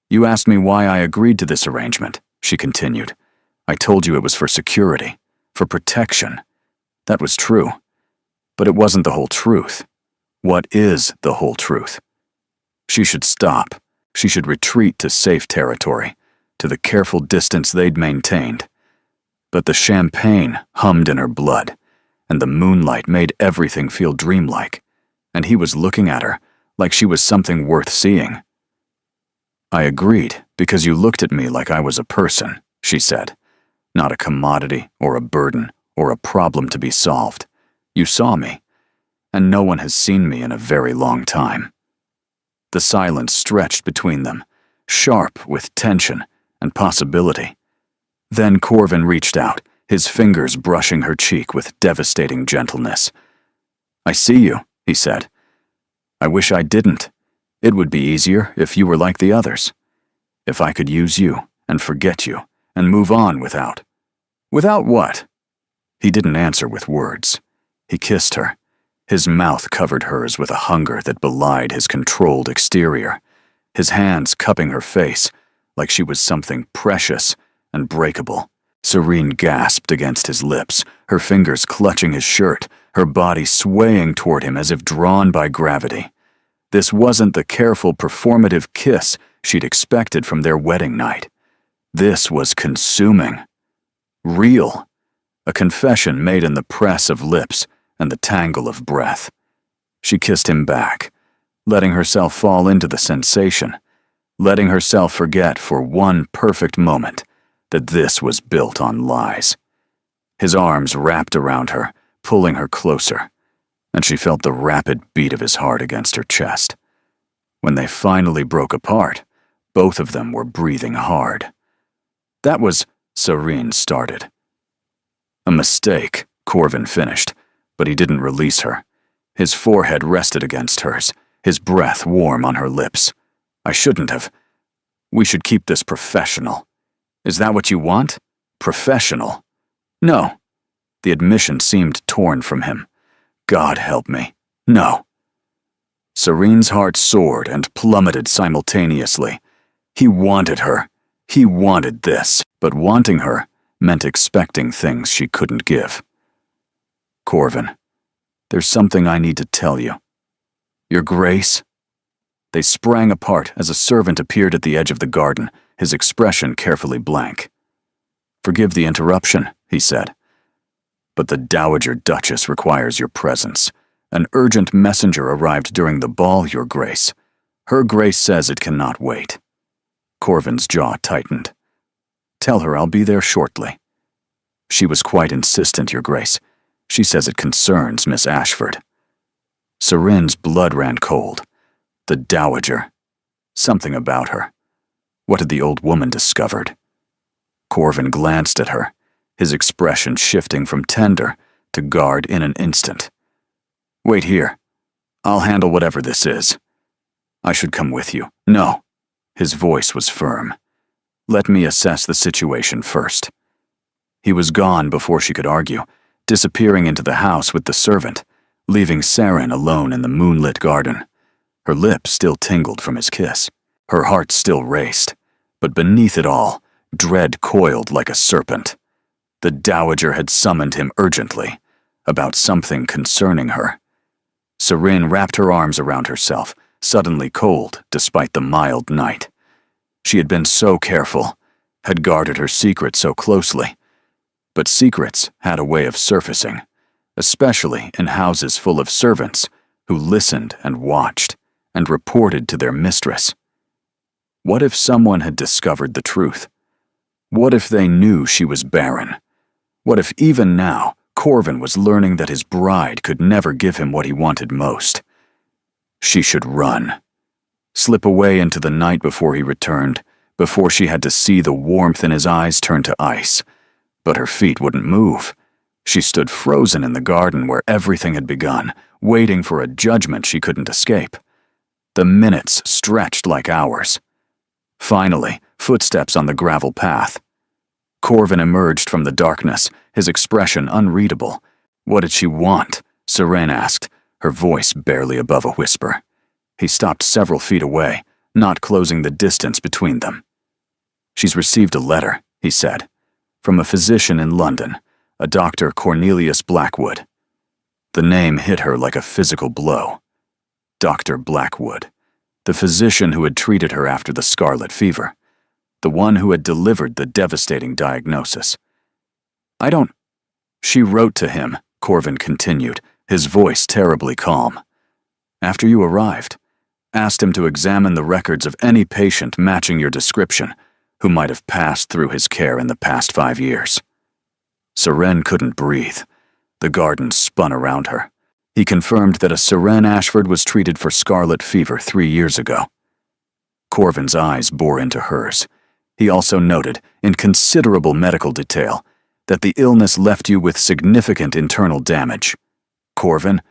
you asked me why I agreed to this arrangement," she continued. "I told you it was for security, for protection. That was true. But it wasn't the whole truth. What is the whole truth?" She should stop. She should retreat to safe territory, to the careful distance they'd maintained. But the champagne hummed in her blood, and the moonlight made everything feel dreamlike, and he was looking at her like she was something worth seeing. "I agreed because you looked at me like I was a person," she said. "Not a commodity or a burden or a problem to be solved. You saw me, and no one has seen me in a very long time." The silence stretched between them, sharp with tension and possibility. Then Corvin reached out, his fingers brushing her cheek with devastating gentleness. "I see you," he said. "I wish I didn't. It would be easier if you were like the others. If I could use you and forget you and move on without." "Without what?" He didn't answer with words. He kissed her. His mouth covered hers with a hunger that belied his controlled exterior, his hands cupping her face like she was something precious and breakable. Serene gasped against his lips, her fingers clutching his shirt, her body swaying toward him as if drawn by gravity. This wasn't the careful, performative kiss she'd expected from their wedding night. This was consuming. Real. A confession made in the press of lips and the tangle of breath. She kissed him back, letting herself fall into the sensation, letting herself forget for one perfect moment that this was built on lies. His arms wrapped around her, pulling her closer, and she felt the rapid beat of his heart against her chest. When they finally broke apart, both of them were breathing hard. "That was," Serene started. "A mistake," Corvin finished, but he didn't release her. His forehead rested against hers, his breath warm on her lips. I shouldn't have. We should keep this professional. Is that what you want? Professional? No. The admission seemed torn from him. God help me. No. Serene's heart soared and plummeted simultaneously. He wanted her. He wanted this, but wanting her meant expecting things she couldn't give. Corvin, there's something I need to tell you. Your Grace? They sprang apart as a servant appeared at the edge of the garden, his expression carefully blank. Forgive the interruption, he said. But the Dowager Duchess requires your presence. An urgent messenger arrived during the ball, Your Grace. Her Grace says it cannot wait. Corvin's jaw tightened. Tell her I'll be there shortly. She was quite insistent, Your Grace. She says it concerns Miss Ashford. Serene's blood ran cold. The Dowager. Something about her. What had the old woman discovered? Corvin glanced at her, his expression shifting from tender to guard in an instant. Wait here. I'll handle whatever this is. I should come with you. No. His voice was firm. Let me assess the situation first. He was gone before she could argue, disappearing into the house with the servant, leaving Saren alone in the moonlit garden. Her lips still tingled from his kiss. Her heart still raced, but beneath it all, dread coiled like a serpent. The Dowager had summoned him urgently, about something concerning her. Serene wrapped her arms around herself, suddenly cold despite the mild night. She had been so careful, had guarded her secret so closely. But secrets had a way of surfacing, especially in houses full of servants who listened and watched and reported to their mistress. What if someone had discovered the truth? What if they knew she was barren? What if even now Corvin was learning that his bride could never give him what he wanted most? She should run. Slip away into the night before he returned, before she had to see the warmth in his eyes turn to ice. But her feet wouldn't move. She stood frozen in the garden where everything had begun, waiting for a judgment she couldn't escape. The minutes stretched like hours. Finally, footsteps on the gravel path. Corvin emerged from the darkness, his expression unreadable. What did she want? Serene asked, her voice barely above a whisper. He stopped several feet away, not closing the distance between them. She's received a letter, he said, from a physician in London, a Dr. Cornelius Blackwood. The name hit her like a physical blow. Dr. Blackwood, the physician who had treated her after the scarlet fever, the one who had delivered the devastating diagnosis. She wrote to him, Corvin continued, his voice terribly calm. After you arrived, asked him to examine the records of any patient matching your description who might have passed through his care in the past 5 years. Serene couldn't breathe. The garden spun around her. He confirmed that a Serene Ashford was treated for scarlet fever 3 years ago. Corvin's eyes bore into hers. He also noted, in considerable medical detail, that the illness left you with significant internal damage. Corvin,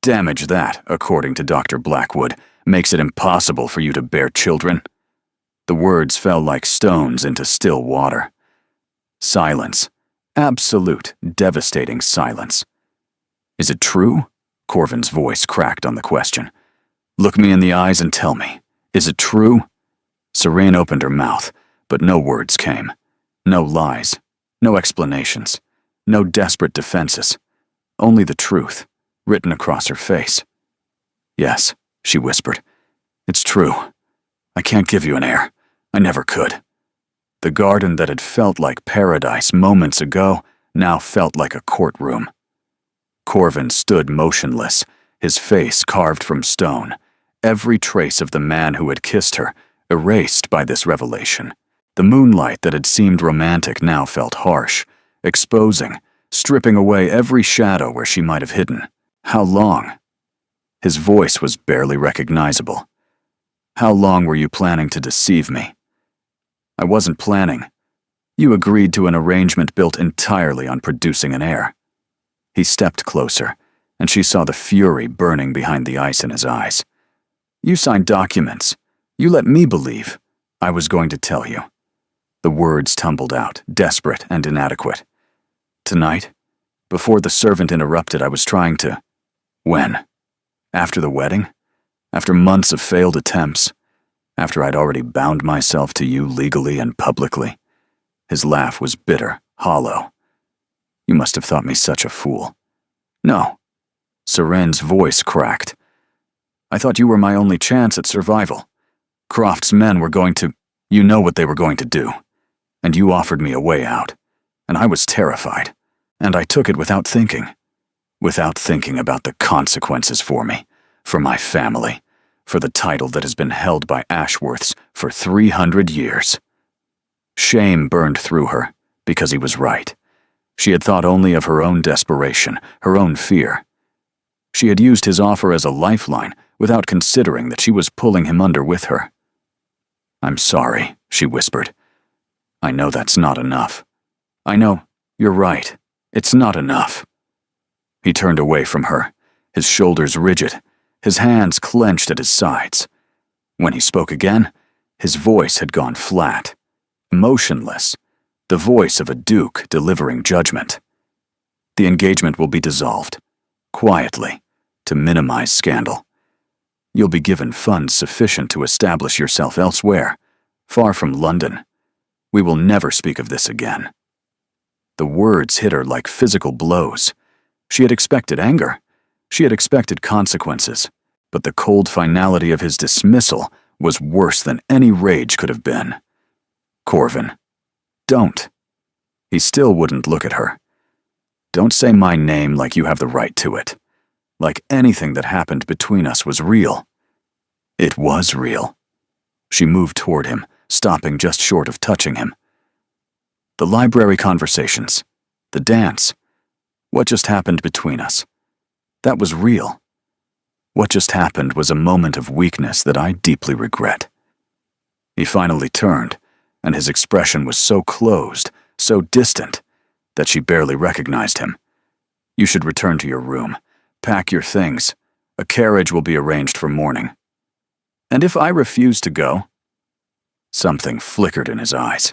damage that, according to Dr. Blackwood, makes it impossible for you to bear children. The words fell like stones into still water. Silence. Absolute, devastating silence. Is it true? Corvin's voice cracked on the question. Look me in the eyes and tell me. Is it true? Serene opened her mouth, but no words came. No lies. No explanations. No desperate defenses. Only the truth, written across her face. Yes, she whispered. It's true. I can't give you an heir. I never could. The garden that had felt like paradise moments ago now felt like a courtroom. Corvin stood motionless, his face carved from stone, every trace of the man who had kissed her erased by this revelation. The moonlight that had seemed romantic now felt harsh, exposing, stripping away every shadow where she might have hidden. How long? His voice was barely recognizable. How long were you planning to deceive me? I wasn't planning. You agreed to an arrangement built entirely on producing an heir. He stepped closer, and she saw the fury burning behind the ice in his eyes. You signed documents. You let me believe I was going to tell you. The words tumbled out, desperate and inadequate. Tonight, before the servant interrupted, I was trying to... When? After the wedding? After months of failed attempts? After I'd already bound myself to you legally and publicly? His laugh was bitter, hollow. You must have thought me such a fool. No. Seren's voice cracked. I thought you were my only chance at survival. Croft's men were going to... You know what they were going to do. And you offered me a way out. And I was terrified. And I took it without thinking. Without thinking about the consequences for me, for my family, for the title that has been held by Ashworths for 300 years. Shame burned through her, because he was right. She had thought only of her own desperation, her own fear. She had used his offer as a lifeline, without considering that she was pulling him under with her. I'm sorry, she whispered. I know that's not enough. I know, you're right. It's not enough. He turned away from her, his shoulders rigid, his hands clenched at his sides. When he spoke again, his voice had gone flat, emotionless, the voice of a duke delivering judgment. The engagement will be dissolved, quietly, to minimize scandal. You'll be given funds sufficient to establish yourself elsewhere, far from London. We will never speak of this again. The words hit her like physical blows. She had expected anger. She had expected consequences. But the cold finality of his dismissal was worse than any rage could have been. Corvin, don't. He still wouldn't look at her. Don't say my name like you have the right to it. Like anything that happened between us was real. It was real. She moved toward him, stopping just short of touching him. The library conversations, the dance, what just happened between us? That was real. What just happened was a moment of weakness that I deeply regret. He finally turned, and his expression was so closed, so distant, that she barely recognized him. You should return to your room. Pack your things. A carriage will be arranged for morning. And if I refuse to go? Something flickered in his eyes.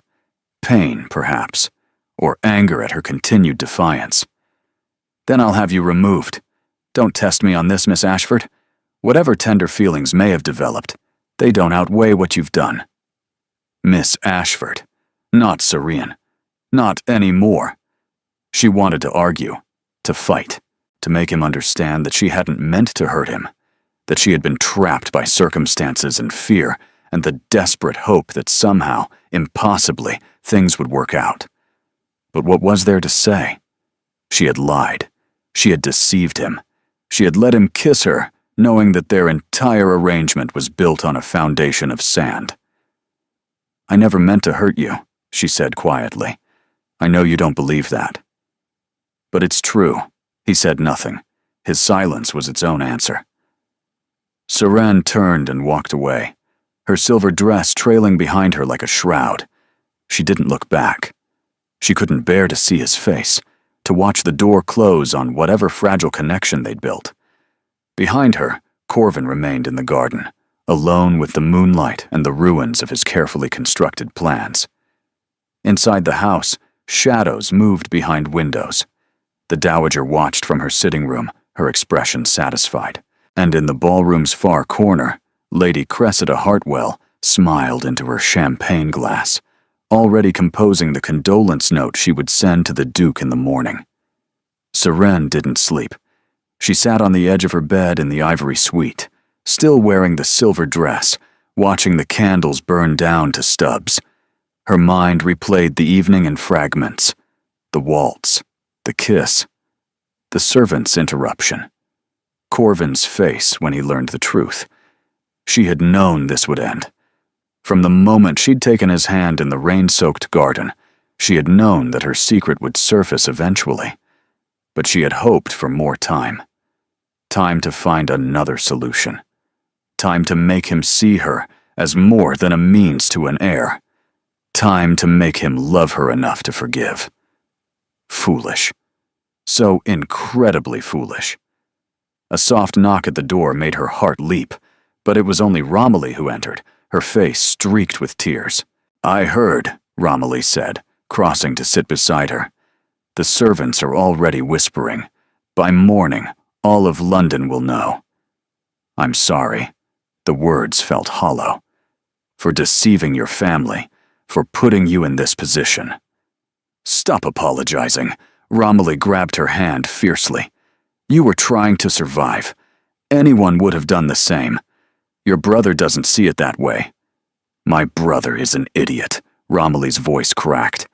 Pain, perhaps, or anger at her continued defiance. Then I'll have you removed. Don't test me on this, Miss Ashford. Whatever tender feelings may have developed, they don't outweigh what you've done. Miss Ashford, not Serene, not any more. She wanted to argue, to fight, to make him understand that she hadn't meant to hurt him, that she had been trapped by circumstances and fear and the desperate hope that somehow, impossibly, things would work out. But what was there to say? She had lied. She had deceived him. She had let him kiss her, knowing that their entire arrangement was built on a foundation of sand. I never meant to hurt you, she said quietly. I know you don't believe that. But it's true. He said nothing. His silence was its own answer. Seren turned and walked away, her silver dress trailing behind her like a shroud. She didn't look back. She couldn't bear to see his face, to watch the door close on whatever fragile connection they'd built. Behind her, Corvin remained in the garden, alone with the moonlight and the ruins of his carefully constructed plans. Inside the house, shadows moved behind windows. The dowager watched from her sitting room, her expression satisfied. And in the ballroom's far corner, Lady Cressida Hartwell smiled into her champagne glass, already composing the condolence note she would send to the Duke in the morning. Seren didn't sleep. She sat on the edge of her bed in the ivory suite, still wearing the silver dress, watching the candles burn down to stubs. Her mind replayed the evening in fragments, the waltz, the kiss, the servant's interruption, Corvin's face when he learned the truth. She had known this would end. From the moment she'd taken his hand in the rain-soaked garden, she had known that her secret would surface eventually. But she had hoped for more time. Time to find another solution. Time to make him see her as more than a means to an heir. Time to make him love her enough to forgive. Foolish. So incredibly foolish. A soft knock at the door made her heart leap, but it was only Romilly who entered, her face streaked with tears. "I heard," Romilly said, crossing to sit beside her. "The servants are already whispering. By morning, all of London will know." "I'm sorry." The words felt hollow. "For deceiving your family, for putting you in this position." "Stop apologizing." Romilly grabbed her hand fiercely. "You were trying to survive. Anyone would have done the same. Your brother doesn't see it that way." "My brother is an idiot," Romilly's voice cracked.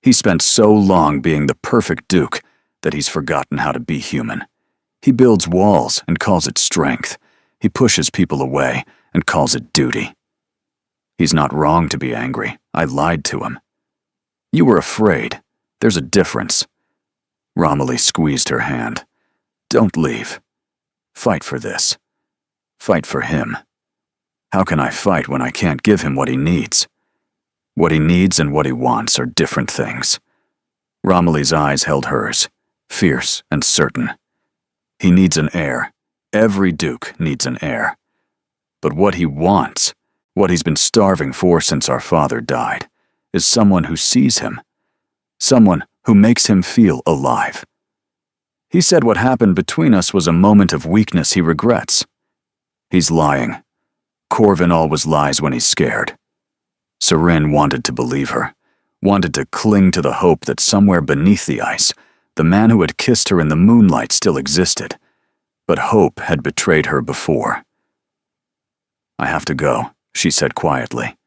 "He spent so long being the perfect duke that he's forgotten how to be human. He builds walls and calls it strength. He pushes people away and calls it duty. He's not wrong to be angry. I lied to him." "You were afraid. There's a difference." Romilly squeezed her hand. "Don't leave. Fight for this. Fight for him." "How can I fight when I can't give him what he needs?" "What he needs and what he wants are different things." Romilly's eyes held hers, fierce and certain. "He needs an heir. Every duke needs an heir. But what he wants, what he's been starving for since our father died, is someone who sees him. Someone who makes him feel alive. He said what happened between us was a moment of weakness he regrets. He's lying. Corvin always lies when he's scared." Seren wanted to believe her, wanted to cling to the hope that somewhere beneath the ice, the man who had kissed her in the moonlight still existed. But hope had betrayed her before. "I have to go," she said quietly.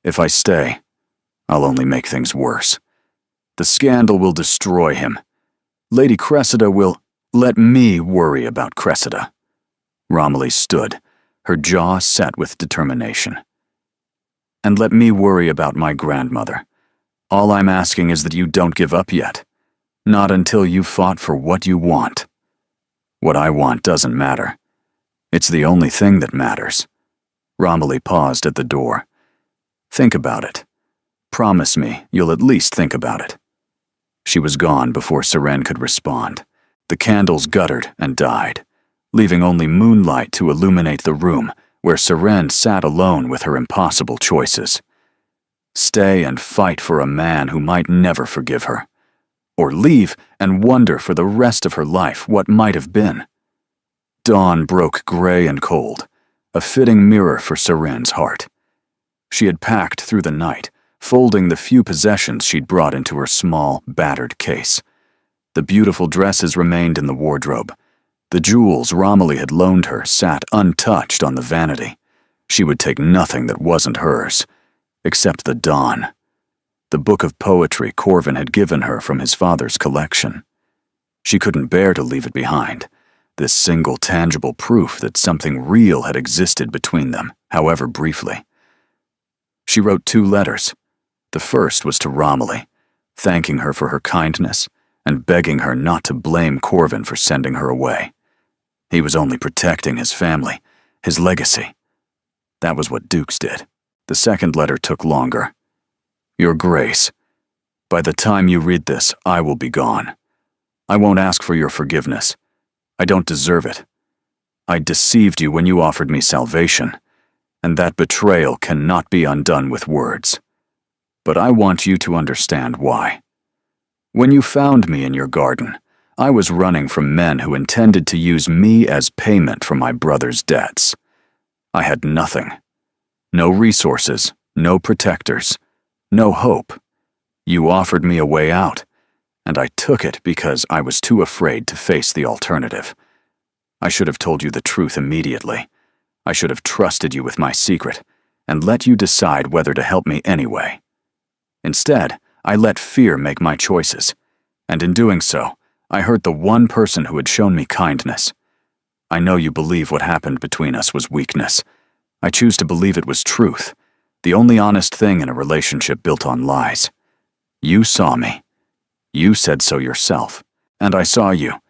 "If I stay, I'll only make things worse. The scandal will destroy him. Lady Cressida will let me worry about Cressida." Romilly stood, her jaw set with determination. "And let me worry about my grandmother. All I'm asking is that you don't give up yet. Not until you've fought for what you want. What I want doesn't matter. It's the only thing that matters." Romilly paused at the door. "Think about it. Promise me you'll at least think about it." She was gone before Seren could respond. The candles guttered and died, leaving only moonlight to illuminate the room where Seren sat alone with her impossible choices. Stay and fight for a man who might never forgive her, or leave and wonder for the rest of her life what might have been. Dawn broke gray and cold, a fitting mirror for Seren's heart. She had packed through the night, folding the few possessions she'd brought into her small, battered case. The beautiful dresses remained in the wardrobe. The jewels Romilly had loaned her sat untouched on the vanity. She would take nothing that wasn't hers, except the dawn, the book of poetry Corvin had given her from his father's collection. She couldn't bear to leave it behind, this single tangible proof that something real had existed between them, however briefly. She wrote 2 letters. The first was to Romilly, thanking her for her kindness and begging her not to blame Corvin for sending her away. He was only protecting his family, his legacy. That was what dukes did. The second letter took longer. "Your Grace, by the time you read this, I will be gone. I won't ask for your forgiveness. I don't deserve it. I deceived you when you offered me salvation, and that betrayal cannot be undone with words. But I want you to understand why. When you found me in your garden, I was running from men who intended to use me as payment for my brother's debts. I had nothing. No resources, no protectors, no hope. You offered me a way out, and I took it because I was too afraid to face the alternative. I should have told you the truth immediately. I should have trusted you with my secret, and let you decide whether to help me anyway. Instead, I let fear make my choices, and in doing so, I hurt the one person who had shown me kindness. I know you believe what happened between us was weakness. I choose to believe it was truth, the only honest thing in a relationship built on lies. You saw me. You said so yourself, and I saw you.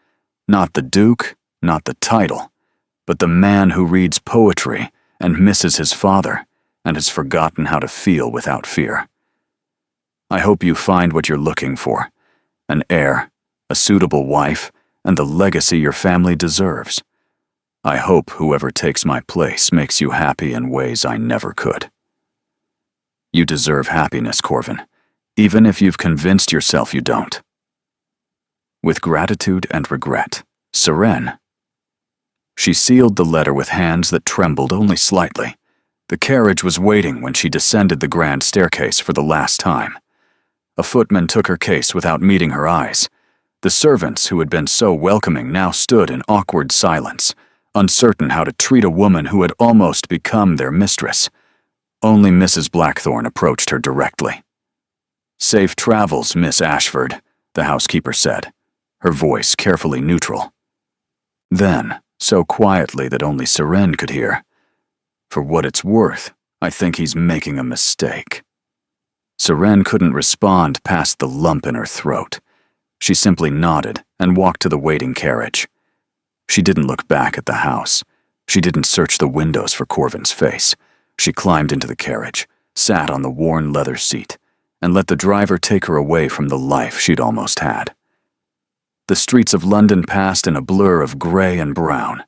Not the Duke, not the title, but the man who reads poetry and misses his father and has forgotten how to feel without fear. I hope you find what you're looking for, an heir, a suitable wife, and the legacy your family deserves. I hope whoever takes my place makes you happy in ways I never could. You deserve happiness, Corvin, even if you've convinced yourself you don't. With gratitude and regret, Seren. She sealed the letter with hands that trembled only slightly. The carriage was waiting when she descended the grand staircase for the last time. A footman took her case without meeting her eyes. The servants who had been so welcoming now stood in awkward silence, uncertain how to treat a woman who had almost become their mistress. Only Mrs. Blackthorne approached her directly. "Safe travels, Miss Ashford," the housekeeper said, her voice carefully neutral. Then, so quietly that only Seren could hear, "For what it's worth, I think he's making a mistake." Seren couldn't respond past the lump in her throat. She simply nodded and walked to the waiting carriage. She didn't look back at the house. She didn't search the windows for Corvin's face. She climbed into the carriage, sat on the worn leather seat, and let the driver take her away from the life she'd almost had. The streets of London passed in a blur of gray and brown.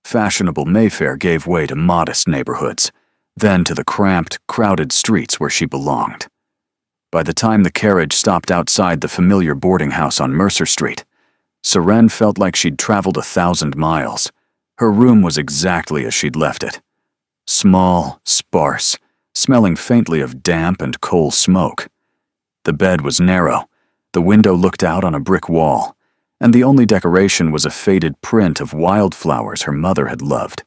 Fashionable Mayfair gave way to modest neighborhoods, then to the cramped, crowded streets where she belonged. By the time the carriage stopped outside the familiar boarding house on Mercer Street, Seren felt like she'd traveled 1,000 miles. Her room was exactly as she'd left it. Small, sparse, smelling faintly of damp and coal smoke. The bed was narrow, the window looked out on a brick wall, and the only decoration was a faded print of wildflowers her mother had loved.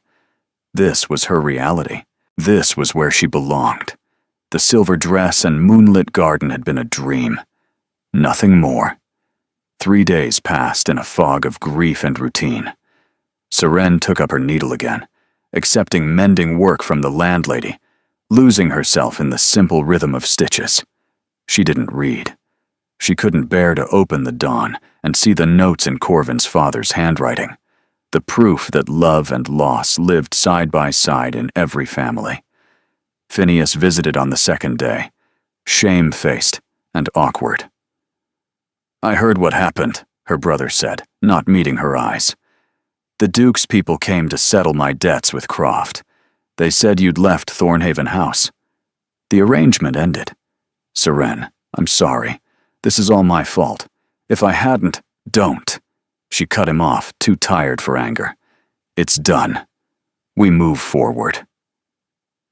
This was her reality. This was where she belonged. The silver dress and moonlit garden had been a dream. Nothing more. 3 days passed in a fog of grief and routine. Seren took up her needle again, accepting mending work from the landlady, losing herself in the simple rhythm of stitches. She didn't read. She couldn't bear to open the dawn and see the notes in Corvin's father's handwriting, the proof that love and loss lived side by side in every family. Phineas visited on the second day, shame-faced and awkward. "I heard what happened," her brother said, not meeting her eyes. "The Duke's people came to settle my debts with Croft. They said you'd left Thornhaven House. The arrangement ended. Seren, I'm sorry. This is all my fault. If I hadn't, don't." She cut him off, too tired for anger. "It's done. We move forward."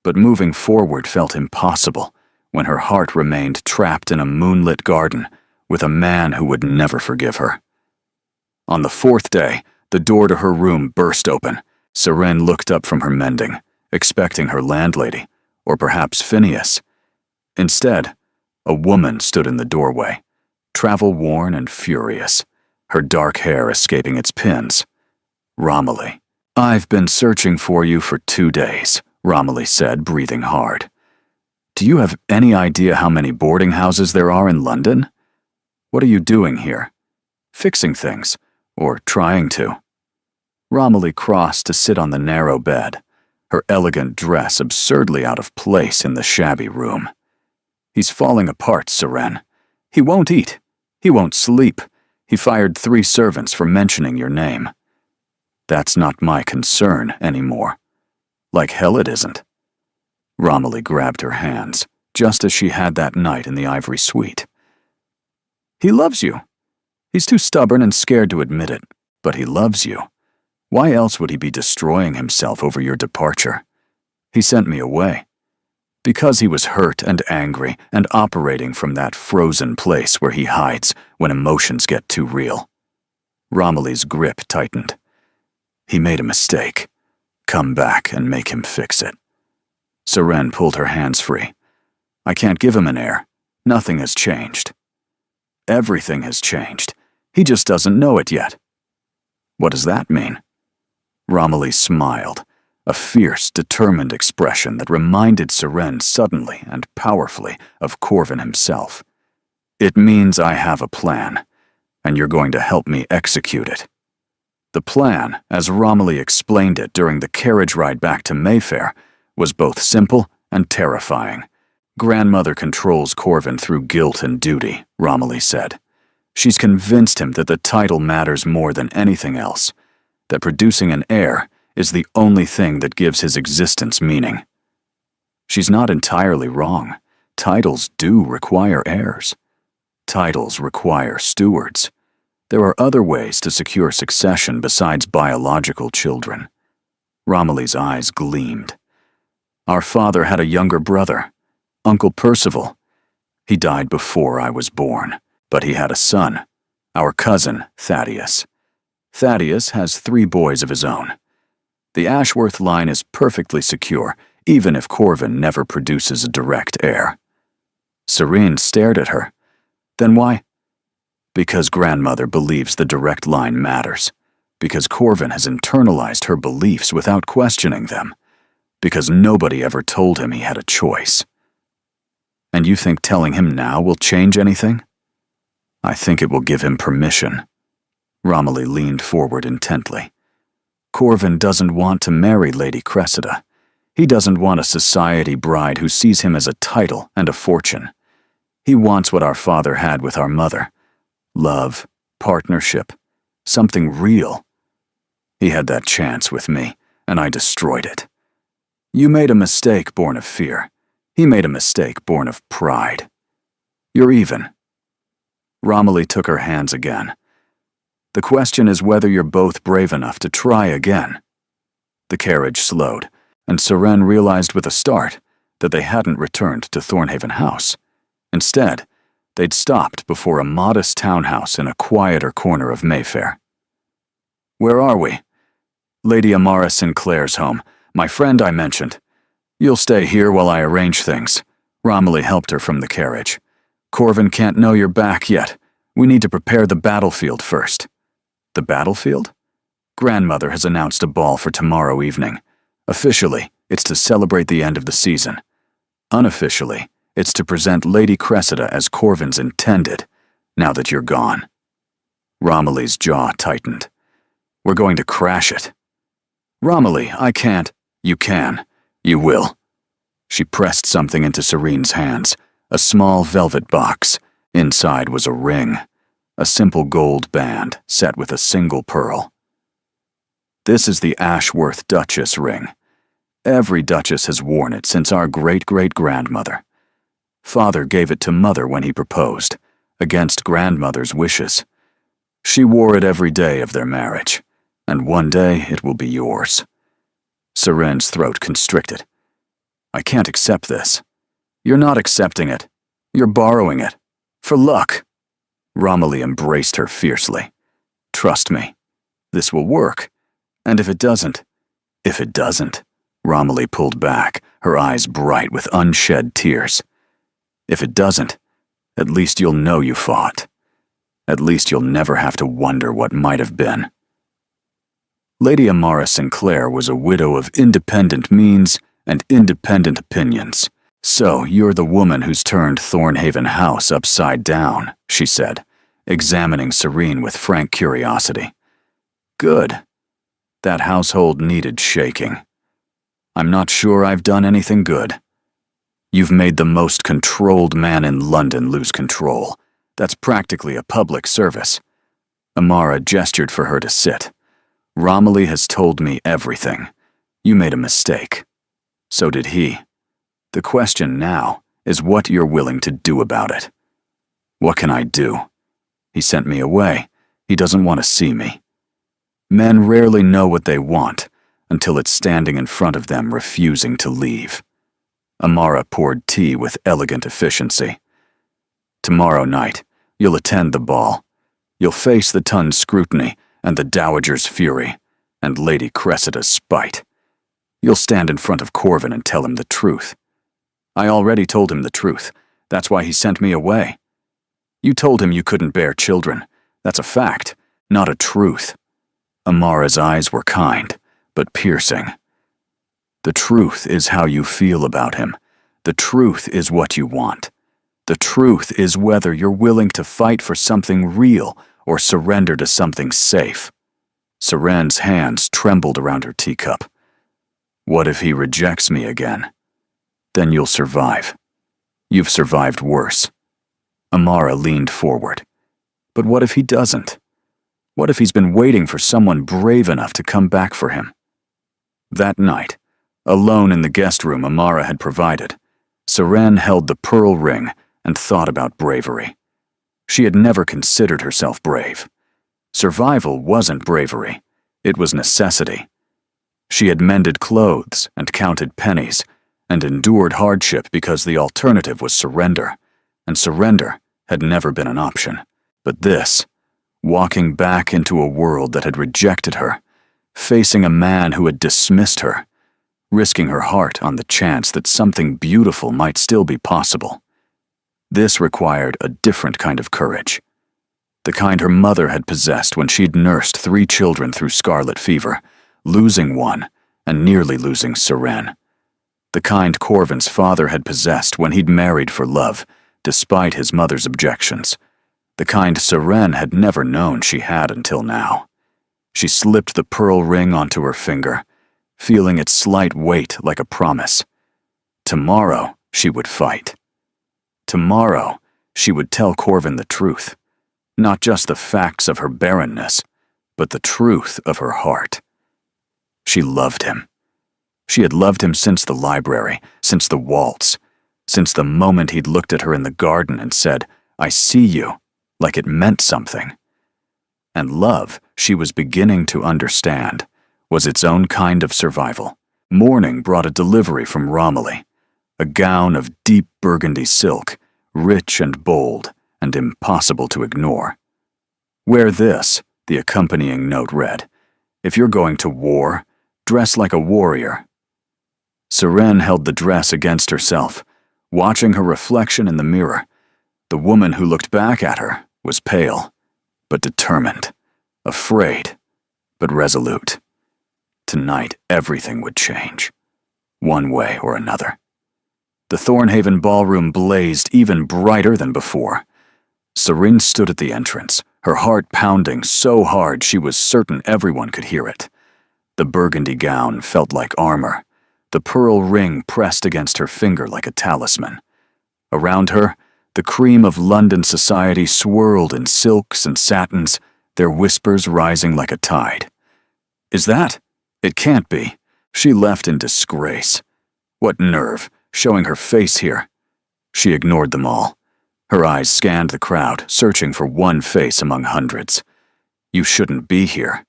But moving forward felt impossible when her heart remained trapped in a moonlit garden with a man who would never forgive her. On the 4th day, the door to her room burst open. Seren looked up from her mending, expecting her landlady, or perhaps Phineas. Instead, a woman stood in the doorway, travel-worn and furious, her dark hair escaping its pins. Romilly. "I've been searching for you for 2 days, Romilly said, breathing hard. "Do you have any idea how many boarding houses there are in London? What are you doing here? Fixing things, or trying to?" Romilly crossed to sit on the narrow bed, her elegant dress absurdly out of place in the shabby room. "He's falling apart, Seren. He won't eat. He won't sleep. He fired 3 servants for mentioning your name. That's not my concern anymore. Like hell it isn't." Romilly grabbed her hands, just as she had that night in the ivory suite. "He loves you. He's too stubborn and scared to admit it, but he loves you. Why else would he be destroying himself over your departure? He sent me away. Because he was hurt and angry and operating from that frozen place where he hides when emotions get too real." Romilly's grip tightened. "He made a mistake. Come back and make him fix it." Seren pulled her hands free. "I can't give him an heir. Nothing has changed." "Everything has changed. He just doesn't know it yet." "What does that mean?" Romilly smiled, a fierce, determined expression that reminded Seren suddenly and powerfully of Corvin himself. "It means I have a plan, and you're going to help me execute it." The plan, as Romilly explained it during the carriage ride back to Mayfair, was both simple and terrifying. "Grandmother controls Corvin through guilt and duty," Romilly said. She's convinced him that the title matters more than anything else, that producing an heir is the only thing that gives his existence meaning. She's not entirely wrong. Titles do require heirs. Titles require stewards. There are other ways to secure succession besides biological children. Romilly's eyes gleamed. Our father had a younger brother, Uncle Percival. He died before I was born, but he had a son, our cousin, Thaddeus. Thaddeus has 3 boys of his own. The Ashworth line is perfectly secure, even if Corvin never produces a direct heir. Serene stared at her. Then why? Because grandmother believes the direct line matters. Because Corvin has internalized her beliefs without questioning them. Because nobody ever told him he had a choice. And you think telling him now will change anything? I think it will give him permission. Romilly leaned forward intently. Corvin doesn't want to marry Lady Cressida. He doesn't want a society bride who sees him as a title and a fortune. He wants what our father had with our mother. Love, partnership, something real. He had that chance with me, and I destroyed it. You made a mistake born of fear. He made a mistake born of pride. You're even. Romilly took her hands again. The question is whether you're both brave enough to try again. The carriage slowed, and Serene realized with a start that they hadn't returned to Thornhaven House. Instead, they'd stopped before a modest townhouse in a quieter corner of Mayfair. Where are we? Lady Amara Sinclair's home, my friend I mentioned. You'll stay here while I arrange things. Romilly helped her from the carriage. Corvin can't know you're back yet. We need to prepare the battlefield first. The battlefield? Grandmother has announced a ball for tomorrow evening. Officially, it's to celebrate the end of the season. Unofficially, it's to present Lady Cressida as Corvin's intended, now that you're gone. Romilly's jaw tightened. We're going to crash it. Romilly, I can't. You can. You will. She pressed something into Serene's hands, a small velvet box. Inside was a ring, a simple gold band set with a single pearl. This is the Ashworth Duchess ring. Every duchess has worn it since our great-great-grandmother. Father gave it to Mother when he proposed, against grandmother's wishes. She wore it every day of their marriage, and one day it will be yours. Serene's throat constricted. I can't accept this. You're not accepting it. You're borrowing it. For luck. Romilly embraced her fiercely. Trust me. This will work. And if it doesn't, Romilly pulled back, her eyes bright with unshed tears. If it doesn't, at least you'll know you fought. At least you'll never have to wonder what might have been. Lady Amara Sinclair was a widow of independent means and independent opinions. So you're the woman who's turned Thornhaven House upside down, she said, examining Serene with frank curiosity. Good. That household needed shaking. I'm not sure I've done anything good. You've made the most controlled man in London lose control. That's practically a public service. Amara gestured for her to sit. Romilly has told me everything. You made a mistake. So did he. The question now is what you're willing to do about it. What can I do? He sent me away. He doesn't want to see me. Men rarely know what they want until it's standing in front of them refusing to leave. Amara poured tea with elegant efficiency. Tomorrow night, you'll attend the ball. You'll face the Tun's scrutiny and the Dowager's fury, and Lady Cressida's spite. You'll stand in front of Corvin and tell him the truth. I already told him the truth. That's why he sent me away. You told him you couldn't bear children. That's a fact, not a truth. Amara's eyes were kind, but piercing. The truth is how you feel about him. The truth is what you want. The truth is whether you're willing to fight for something real or surrender to something safe. Serene's hands trembled around her teacup. What if he rejects me again? Then you'll survive. You've survived worse. Amara leaned forward. But what if he doesn't? What if he's been waiting for someone brave enough to come back for him? That night, alone in the guest room Amara had provided, Seren held the pearl ring and thought about bravery. She had never considered herself brave. Survival wasn't bravery, it was necessity. She had mended clothes and counted pennies and endured hardship because the alternative was surrender, and surrender had never been an option. But this, walking back into a world that had rejected her, facing a man who had dismissed her, risking her heart on the chance that something beautiful might still be possible. This required a different kind of courage. The kind her mother had possessed when she'd nursed 3 children through scarlet fever, losing one and nearly losing Seren. The kind Corvin's father had possessed when he'd married for love, despite his mother's objections. The kind Seren had never known she had until now. She slipped the pearl ring onto her finger, feeling its slight weight like a promise. Tomorrow she would fight. Tomorrow she would tell Corvin the truth, not just the facts of her barrenness, but the truth of her heart. She loved him. She had loved him since the library, since the waltz, since the moment he'd looked at her in the garden and said, "I see you," like it meant something. And love, she was beginning to understand, was its own kind of survival. Morning brought a delivery from Romilly, a gown of deep burgundy silk, rich and bold, and impossible to ignore. "Wear this," the accompanying note read. "If you're going to war, dress like a warrior." Seren held the dress against herself, watching her reflection in the mirror. The woman who looked back at her was pale, but determined, afraid, but resolute. Tonight, everything would change, one way or another. The Thornhaven ballroom blazed even brighter than before. Seren stood at the entrance, her heart pounding so hard she was certain everyone could hear it. The burgundy gown felt like armor, the pearl ring pressed against her finger like a talisman. Around her, the cream of London society swirled in silks and satins, their whispers rising like a tide. "Is that? It can't be." She left in disgrace. What nerve, showing her face here. She ignored them all. Her eyes scanned the crowd, searching for one face among hundreds. "You shouldn't be here."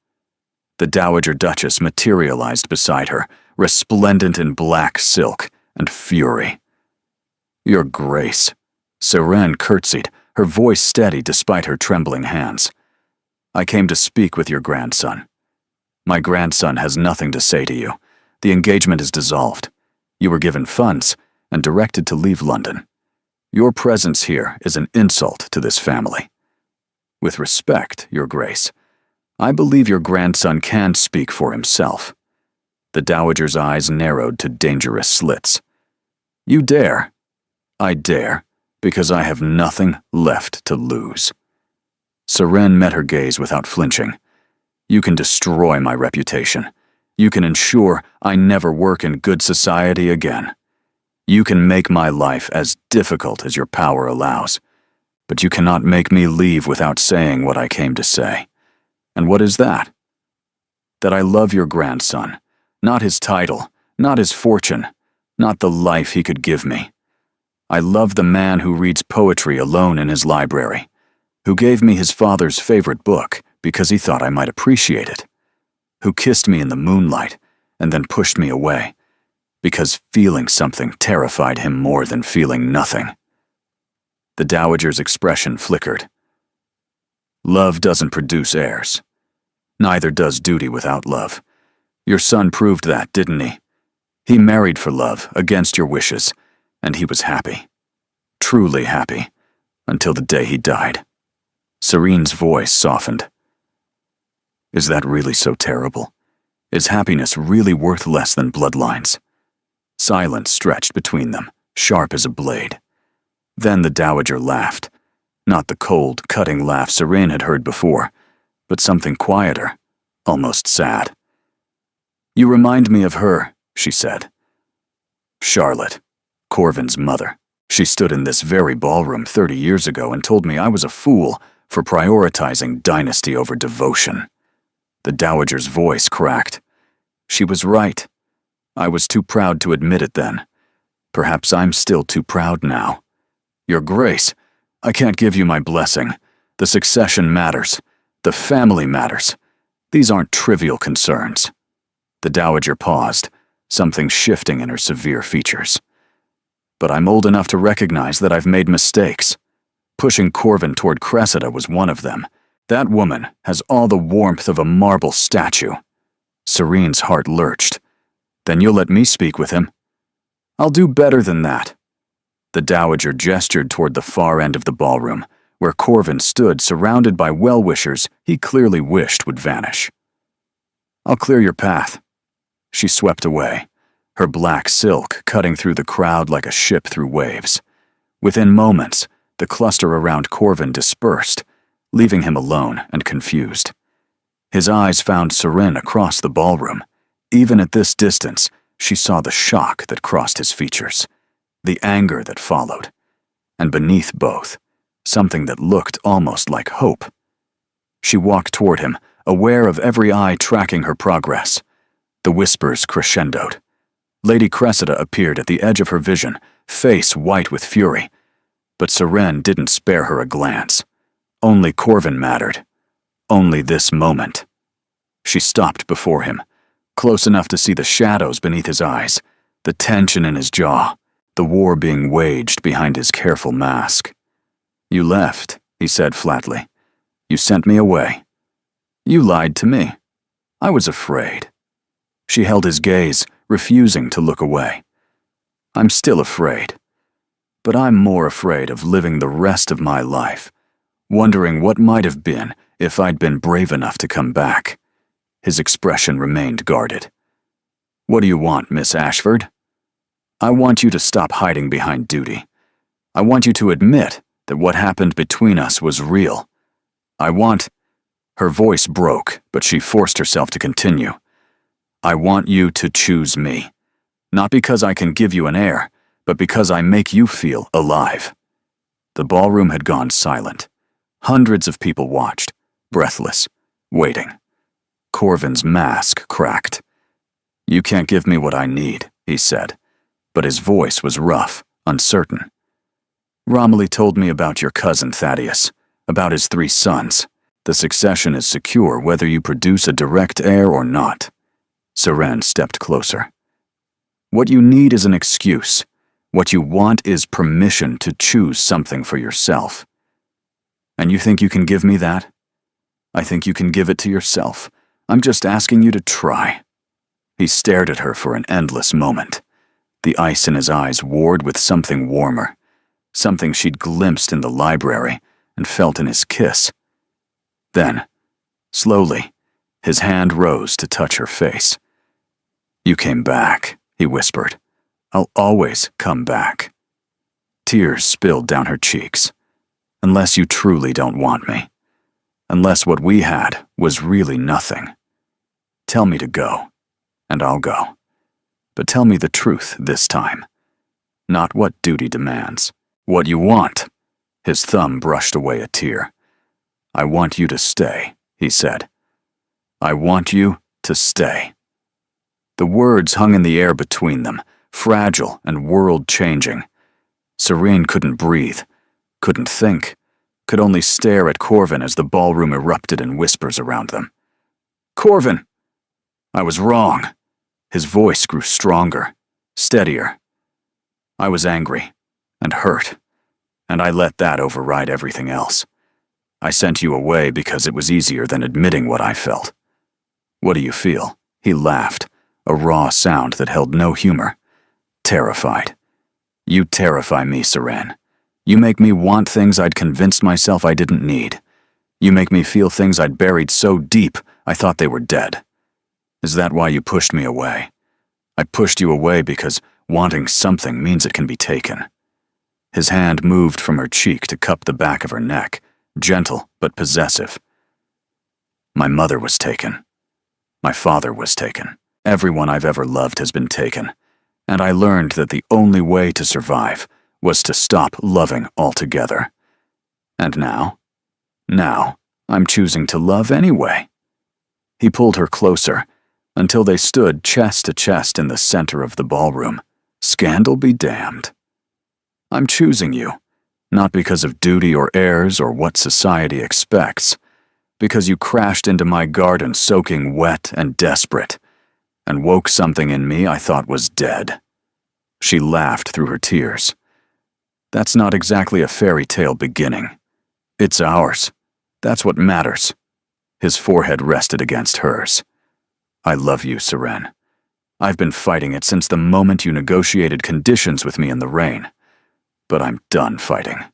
The Dowager Duchess materialized beside her, resplendent in black silk and fury. "Your Grace." Seren curtsied, her voice steady despite her trembling hands. "I came to speak with your grandson. My grandson has nothing to say to you. The engagement is dissolved. You were given funds and directed to leave London. Your presence here is an insult to this family. With respect, Your Grace, I believe your grandson can speak for himself." The Dowager's eyes narrowed to dangerous slits. "You dare?" "I dare, because I have nothing left to lose." Seren met her gaze without flinching. "You can destroy my reputation. You can ensure I never work in good society again. You can make my life as difficult as your power allows. But you cannot make me leave without saying what I came to say. And what is that? That I love your grandson, not his title, not his fortune, not the life he could give me. I love the man who reads poetry alone in his library, who gave me his father's favorite book because he thought I might appreciate it, who kissed me in the moonlight and then pushed me away, because feeling something terrified him more than feeling nothing." The Dowager's expression flickered. "Love doesn't produce heirs. Neither does duty without love. Your son proved that, didn't he? He married for love, against your wishes, and he was happy. Truly happy, until the day he died." Serene's voice softened. "Is that really so terrible? Is happiness really worth less than bloodlines?" Silence stretched between them, sharp as a blade. Then the Dowager laughed, not the cold, cutting laugh Serene had heard before, but something quieter, almost sad. "You remind me of her," she said. "Charlotte, Corvin's mother. She stood in this very ballroom 30 years ago and told me I was a fool for prioritizing dynasty over devotion. The Dowager's voice cracked. She was right. I was too proud to admit it then. Perhaps I'm still too proud now. Your Grace, I can't give you my blessing. The succession matters. The family matters. These aren't trivial concerns. The Dowager paused, something shifting in her severe features. But I'm old enough to recognize that I've made mistakes. Pushing Corvin toward Cressida was one of them. That woman has all the warmth of a marble statue. Serene's heart lurched. Then you'll let me speak with him? I'll do better than that. The Dowager gestured toward the far end of the ballroom, where Corvin stood surrounded by well-wishers he clearly wished would vanish. I'll clear your path. She swept away, her black silk cutting through the crowd like a ship through waves. Within moments, the cluster around Corvin dispersed, leaving him alone and confused. His eyes found Serene across the ballroom. Even at this distance, she saw the shock that crossed his features, the anger that followed, and beneath both, something that looked almost like hope. She walked toward him, aware of every eye tracking her progress. The whispers crescendoed. Lady Cressida appeared at the edge of her vision, face white with fury. But Serene didn't spare her a glance. Only Corvin mattered. Only this moment. She stopped before him, close enough to see the shadows beneath his eyes, the tension in his jaw, the war being waged behind his careful mask. You left, he said flatly. You sent me away. You lied to me. I was afraid. She held his gaze, refusing to look away. I'm still afraid. But I'm more afraid of living the rest of my life, wondering what might have been if I'd been brave enough to come back. His expression remained guarded. What do you want, Miss Ashford? I want you to stop hiding behind duty. I want you to admit that what happened between us was real. I want... Her voice broke, but she forced herself to continue. I want you to choose me. Not because I can give you an heir, but because I make you feel alive. The ballroom had gone silent. Hundreds of people watched, breathless, waiting. Corvin's mask cracked. You can't give me what I need, he said, but his voice was rough, uncertain. Romilly told me about your cousin Thaddeus, about his 3 sons. The succession is secure whether you produce a direct heir or not. Serene stepped closer. What you need is an excuse. What you want is permission to choose something for yourself. And you think you can give me that? I think you can give it to yourself. I'm just asking you to try. He stared at her for an endless moment. The ice in his eyes warred with something warmer, something she'd glimpsed in the library and felt in his kiss. Then, slowly, his hand rose to touch her face. You came back, he whispered. I'll always come back. Tears spilled down her cheeks. Unless you truly don't want me. Unless what we had was really nothing. Tell me to go, and I'll go. But tell me the truth this time. Not what duty demands. What you want. His thumb brushed away a tear. I want you to stay, he said. I want you to stay. The words hung in the air between them, fragile and world-changing. Serene couldn't breathe, couldn't think, could only stare at Corvin as the ballroom erupted in whispers around them. Corvin! I was wrong. His voice grew stronger, steadier. I was angry and hurt, and I let that override everything else. I sent you away because it was easier than admitting what I felt. What do you feel? He laughed, a raw sound that held no humor. Terrified. You terrify me, Serene. You make me want things I'd convinced myself I didn't need. You make me feel things I'd buried so deep I thought they were dead. Is that why you pushed me away? I pushed you away because wanting something means it can be taken. His hand moved from her cheek to cup the back of her neck, gentle but possessive. My mother was taken. My father was taken. Everyone I've ever loved has been taken. And I learned that the only way to survive was to stop loving altogether. And now? Now, I'm choosing to love anyway." He pulled her closer, until they stood chest to chest in the center of the ballroom. Scandal be damned. "I'm choosing you, not because of duty or heirs or what society expects, because you crashed into my garden soaking wet and desperate, and woke something in me I thought was dead." She laughed through her tears. "That's not exactly a fairy tale beginning. It's ours. That's what matters." His forehead rested against hers. "I love you, Seren. I've been fighting it since the moment you negotiated conditions with me in the rain. But I'm done fighting.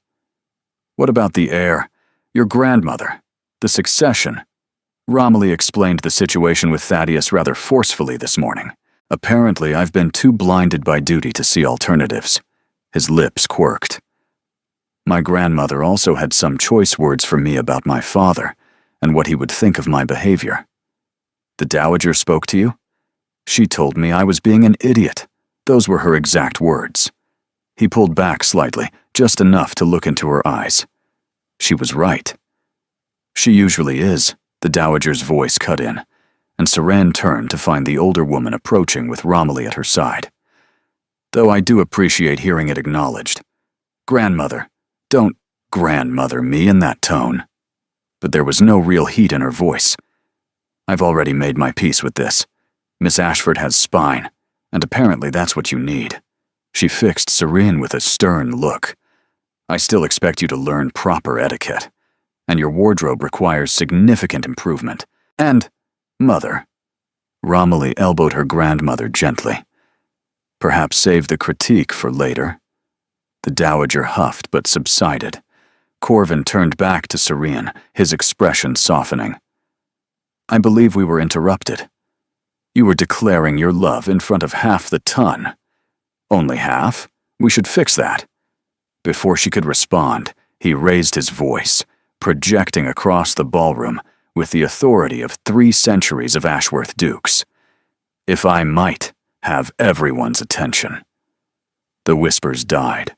What about the heir? Your grandmother? The succession?" Romilly explained the situation with Thaddeus rather forcefully this morning. "Apparently, I've been too blinded by duty to see alternatives." His lips quirked. "My grandmother also had some choice words for me about my father and what he would think of my behavior." "The Dowager spoke to you?" "She told me I was being an idiot. Those were her exact words." He pulled back slightly, just enough to look into her eyes. "She was right." "She usually is," the Dowager's voice cut in, and Seren turned to find the older woman approaching with Romilly at her side. "Though I do appreciate hearing it acknowledged. Grandmother, don't grandmother me in that tone." But there was no real heat in her voice. "I've already made my peace with this. Miss Ashford has spine, and apparently that's what you need." She fixed Seren with a stern look. "I still expect you to learn proper etiquette, and your wardrobe requires significant improvement. And, Mother," Romilly elbowed her grandmother gently, "perhaps save the critique for later." The Dowager huffed but subsided. Corvin turned back to Seren, his expression softening. "I believe we were interrupted. You were declaring your love in front of half the ton." "Only half? We should fix that." Before she could respond, he raised his voice, projecting across the ballroom with the authority of 3 centuries of Ashworth dukes. "If I might have everyone's attention." The whispers died.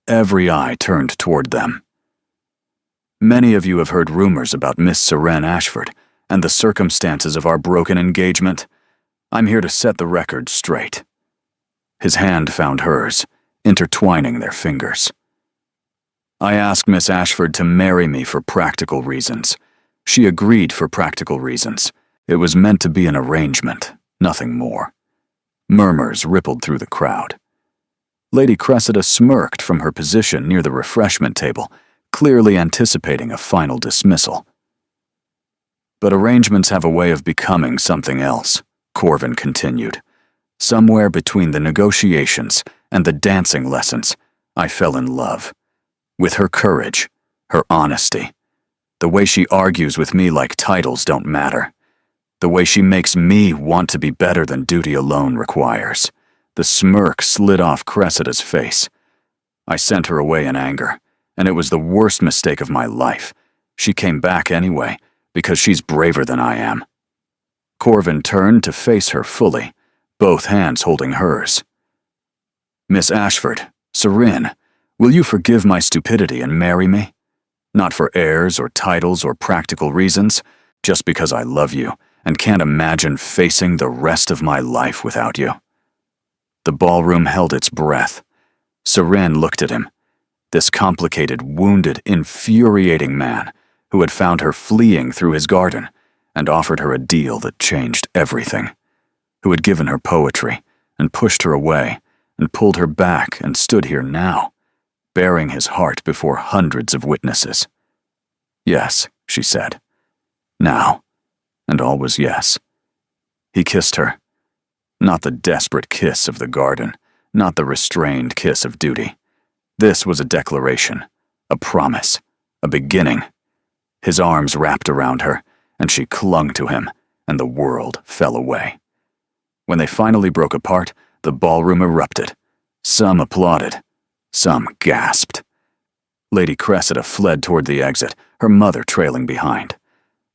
Every eye turned toward them. "Many of you have heard rumors about Miss Seren Ashford and the circumstances of our broken engagement. I'm here to set the record straight." His hand found hers, intertwining their fingers. "I asked Miss Ashford to marry me for practical reasons. She agreed for practical reasons. It was meant to be an arrangement, nothing more." Murmurs rippled through the crowd. Lady Cressida smirked from her position near the refreshment table, clearly anticipating a final dismissal. "But arrangements have a way of becoming something else," Corvin continued. "Somewhere between the negotiations and the dancing lessons, I fell in love. With her courage, her honesty, the way she argues with me like titles don't matter, the way she makes me want to be better than duty alone requires." The smirk slid off Cressida's face. "I sent her away in anger, and it was the worst mistake of my life. She came back anyway, because she's braver than I am." Corvin turned to face her fully, both hands holding hers. "Miss Ashford, Seren, will you forgive my stupidity and marry me? Not for heirs or titles or practical reasons, just because I love you and can't imagine facing the rest of my life without you." The ballroom held its breath. Seren looked at him, this complicated, wounded, infuriating man who had found her fleeing through his garden and offered her a deal that changed everything, who had given her poetry and pushed her away and pulled her back and stood here now, baring his heart before hundreds of witnesses. "Yes," she said. "Now." And all was yes. He kissed her. Not the desperate kiss of the garden, not the restrained kiss of duty. This was a declaration, a promise, a beginning. His arms wrapped around her, and she clung to him, and the world fell away. When they finally broke apart, the ballroom erupted. Some applauded, some gasped. Lady Cressida fled toward the exit, her mother trailing behind.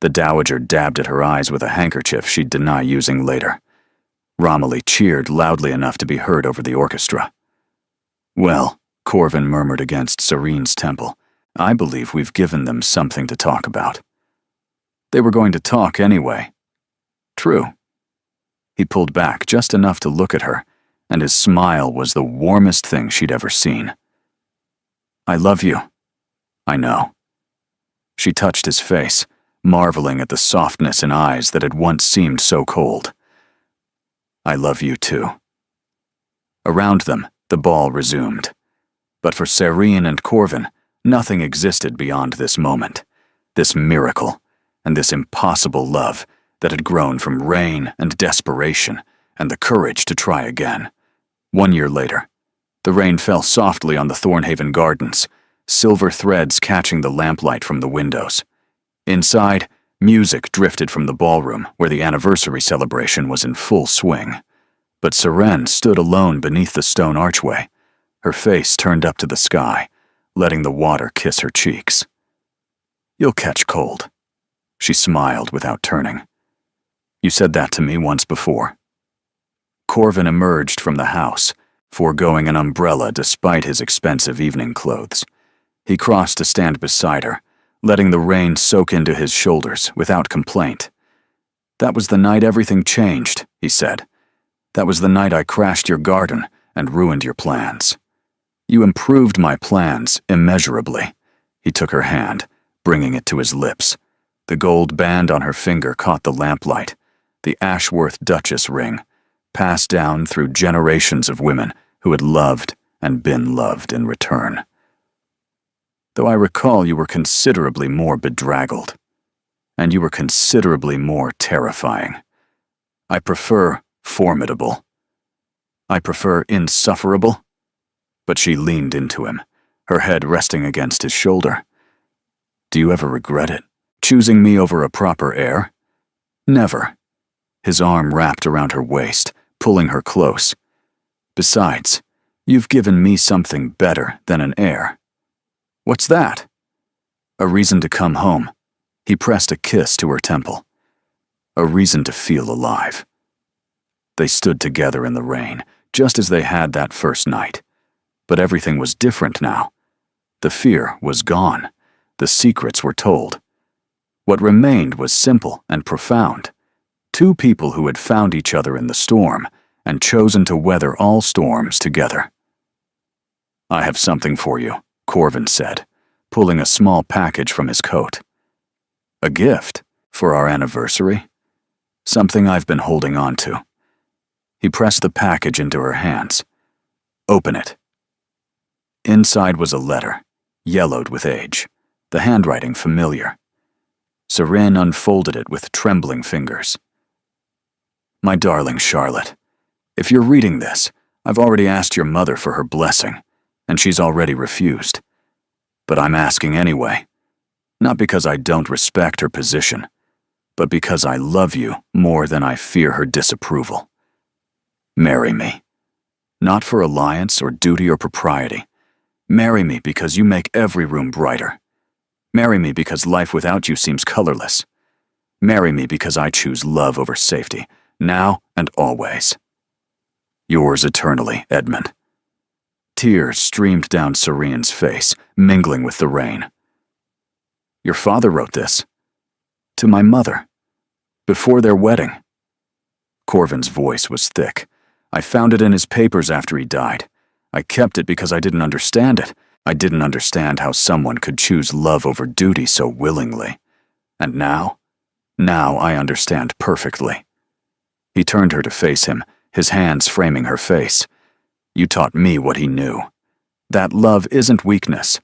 The Dowager dabbed at her eyes with a handkerchief she'd deny using later. Romilly cheered loudly enough to be heard over the orchestra. "Well," Corvin murmured against Serene's temple, I believe we've given them something to talk about. They were going to talk anyway. True. He pulled back just enough to look at her, and his smile was the warmest thing she'd ever seen. I love you. I know. She touched his face, marveling at the softness in eyes that had once seemed so cold. I love you too. Around them, the ball resumed. But for Serene and Corvin, nothing existed beyond this moment, this miracle, and this impossible love that had grown from rain and desperation and the courage to try again. 1 year later, the rain fell softly on the Thornhaven gardens, silver threads catching the lamplight from the windows. Inside, music drifted from the ballroom where the anniversary celebration was in full swing. But Serene stood alone beneath the stone archway, her face turned up to the sky, letting the water kiss her cheeks. You'll catch cold. She smiled without turning. You said that to me once before. Corvin emerged from the house, foregoing an umbrella despite his expensive evening clothes. He crossed to stand beside her, letting the rain soak into his shoulders without complaint. That was the night everything changed, he said. That was the night I crashed your garden and ruined your plans. You improved my plans immeasurably. He took her hand, bringing it to his lips. The gold band on her finger caught the lamplight, the Ashworth Duchess ring, passed down through generations of women who had loved and been loved in return. Though I recall you were considerably more bedraggled, and you were considerably more terrifying. I prefer formidable. I prefer insufferable. But she leaned into him, her head resting against his shoulder. Do you ever regret it? Choosing me over a proper heir? Never. His arm wrapped around her waist, pulling her close. Besides, you've given me something better than an heir. What's that? A reason to come home. He pressed a kiss to her temple. A reason to feel alive. They stood together in the rain, just as they had that first night. But everything was different now. The fear was gone. The secrets were told. What remained was simple and profound. Two people who had found each other in the storm and chosen to weather all storms together. I have something for you, Corvin said, pulling a small package from his coat. A gift for our anniversary? Something I've been holding on to. He pressed the package into her hands. Open it. Inside was a letter, yellowed with age, the handwriting familiar. Serene unfolded it with trembling fingers. My darling Charlotte, if you're reading this, I've already asked your mother for her blessing, and she's already refused. But I'm asking anyway, not because I don't respect her position, but because I love you more than I fear her disapproval. Marry me. Not for alliance or duty or propriety. Marry me because you make every room brighter. Marry me because life without you seems colorless. Marry me because I choose love over safety, now and always. Yours eternally, Edmund. Tears streamed down Serene's face, mingling with the rain. Your father wrote this. To my mother. Before their wedding. Corvin's voice was thick. I found it in his papers after he died. I kept it because I didn't understand it. I didn't understand how someone could choose love over duty so willingly. And now I understand perfectly. He turned her to face him, his hands framing her face. You taught me what he knew. That love isn't weakness.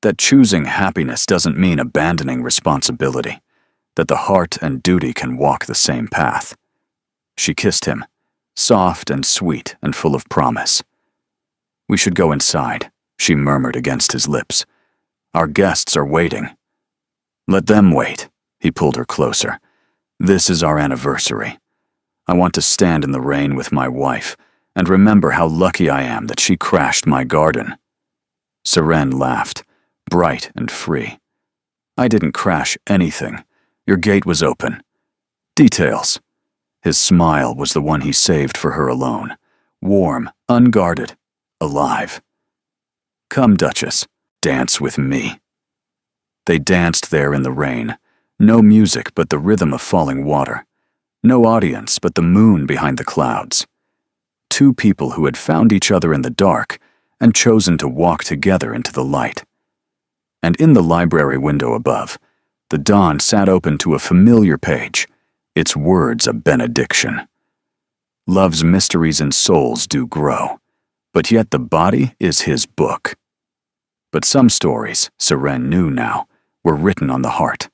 That choosing happiness doesn't mean abandoning responsibility. That the heart and duty can walk the same path. She kissed him, soft and sweet and full of promise. We should go inside, she murmured against his lips. Our guests are waiting. Let them wait, he pulled her closer. This is our anniversary. I want to stand in the rain with my wife and remember how lucky I am that she crashed my garden. Serene laughed, bright and free. I didn't crash anything. Your gate was open. Details. His smile was the one he saved for her alone. Warm, unguarded, alive. Come, Duchess, dance with me. They danced there in the rain. No music but the rhythm of falling water. No audience but the moon behind the clouds. Two people who had found each other in the dark and chosen to walk together into the light. And in the library window above, the dawn sat open to a familiar page, its words a benediction. Love's mysteries and souls do grow, but yet the body is his book. But some stories, Seren knew now, were written on the heart.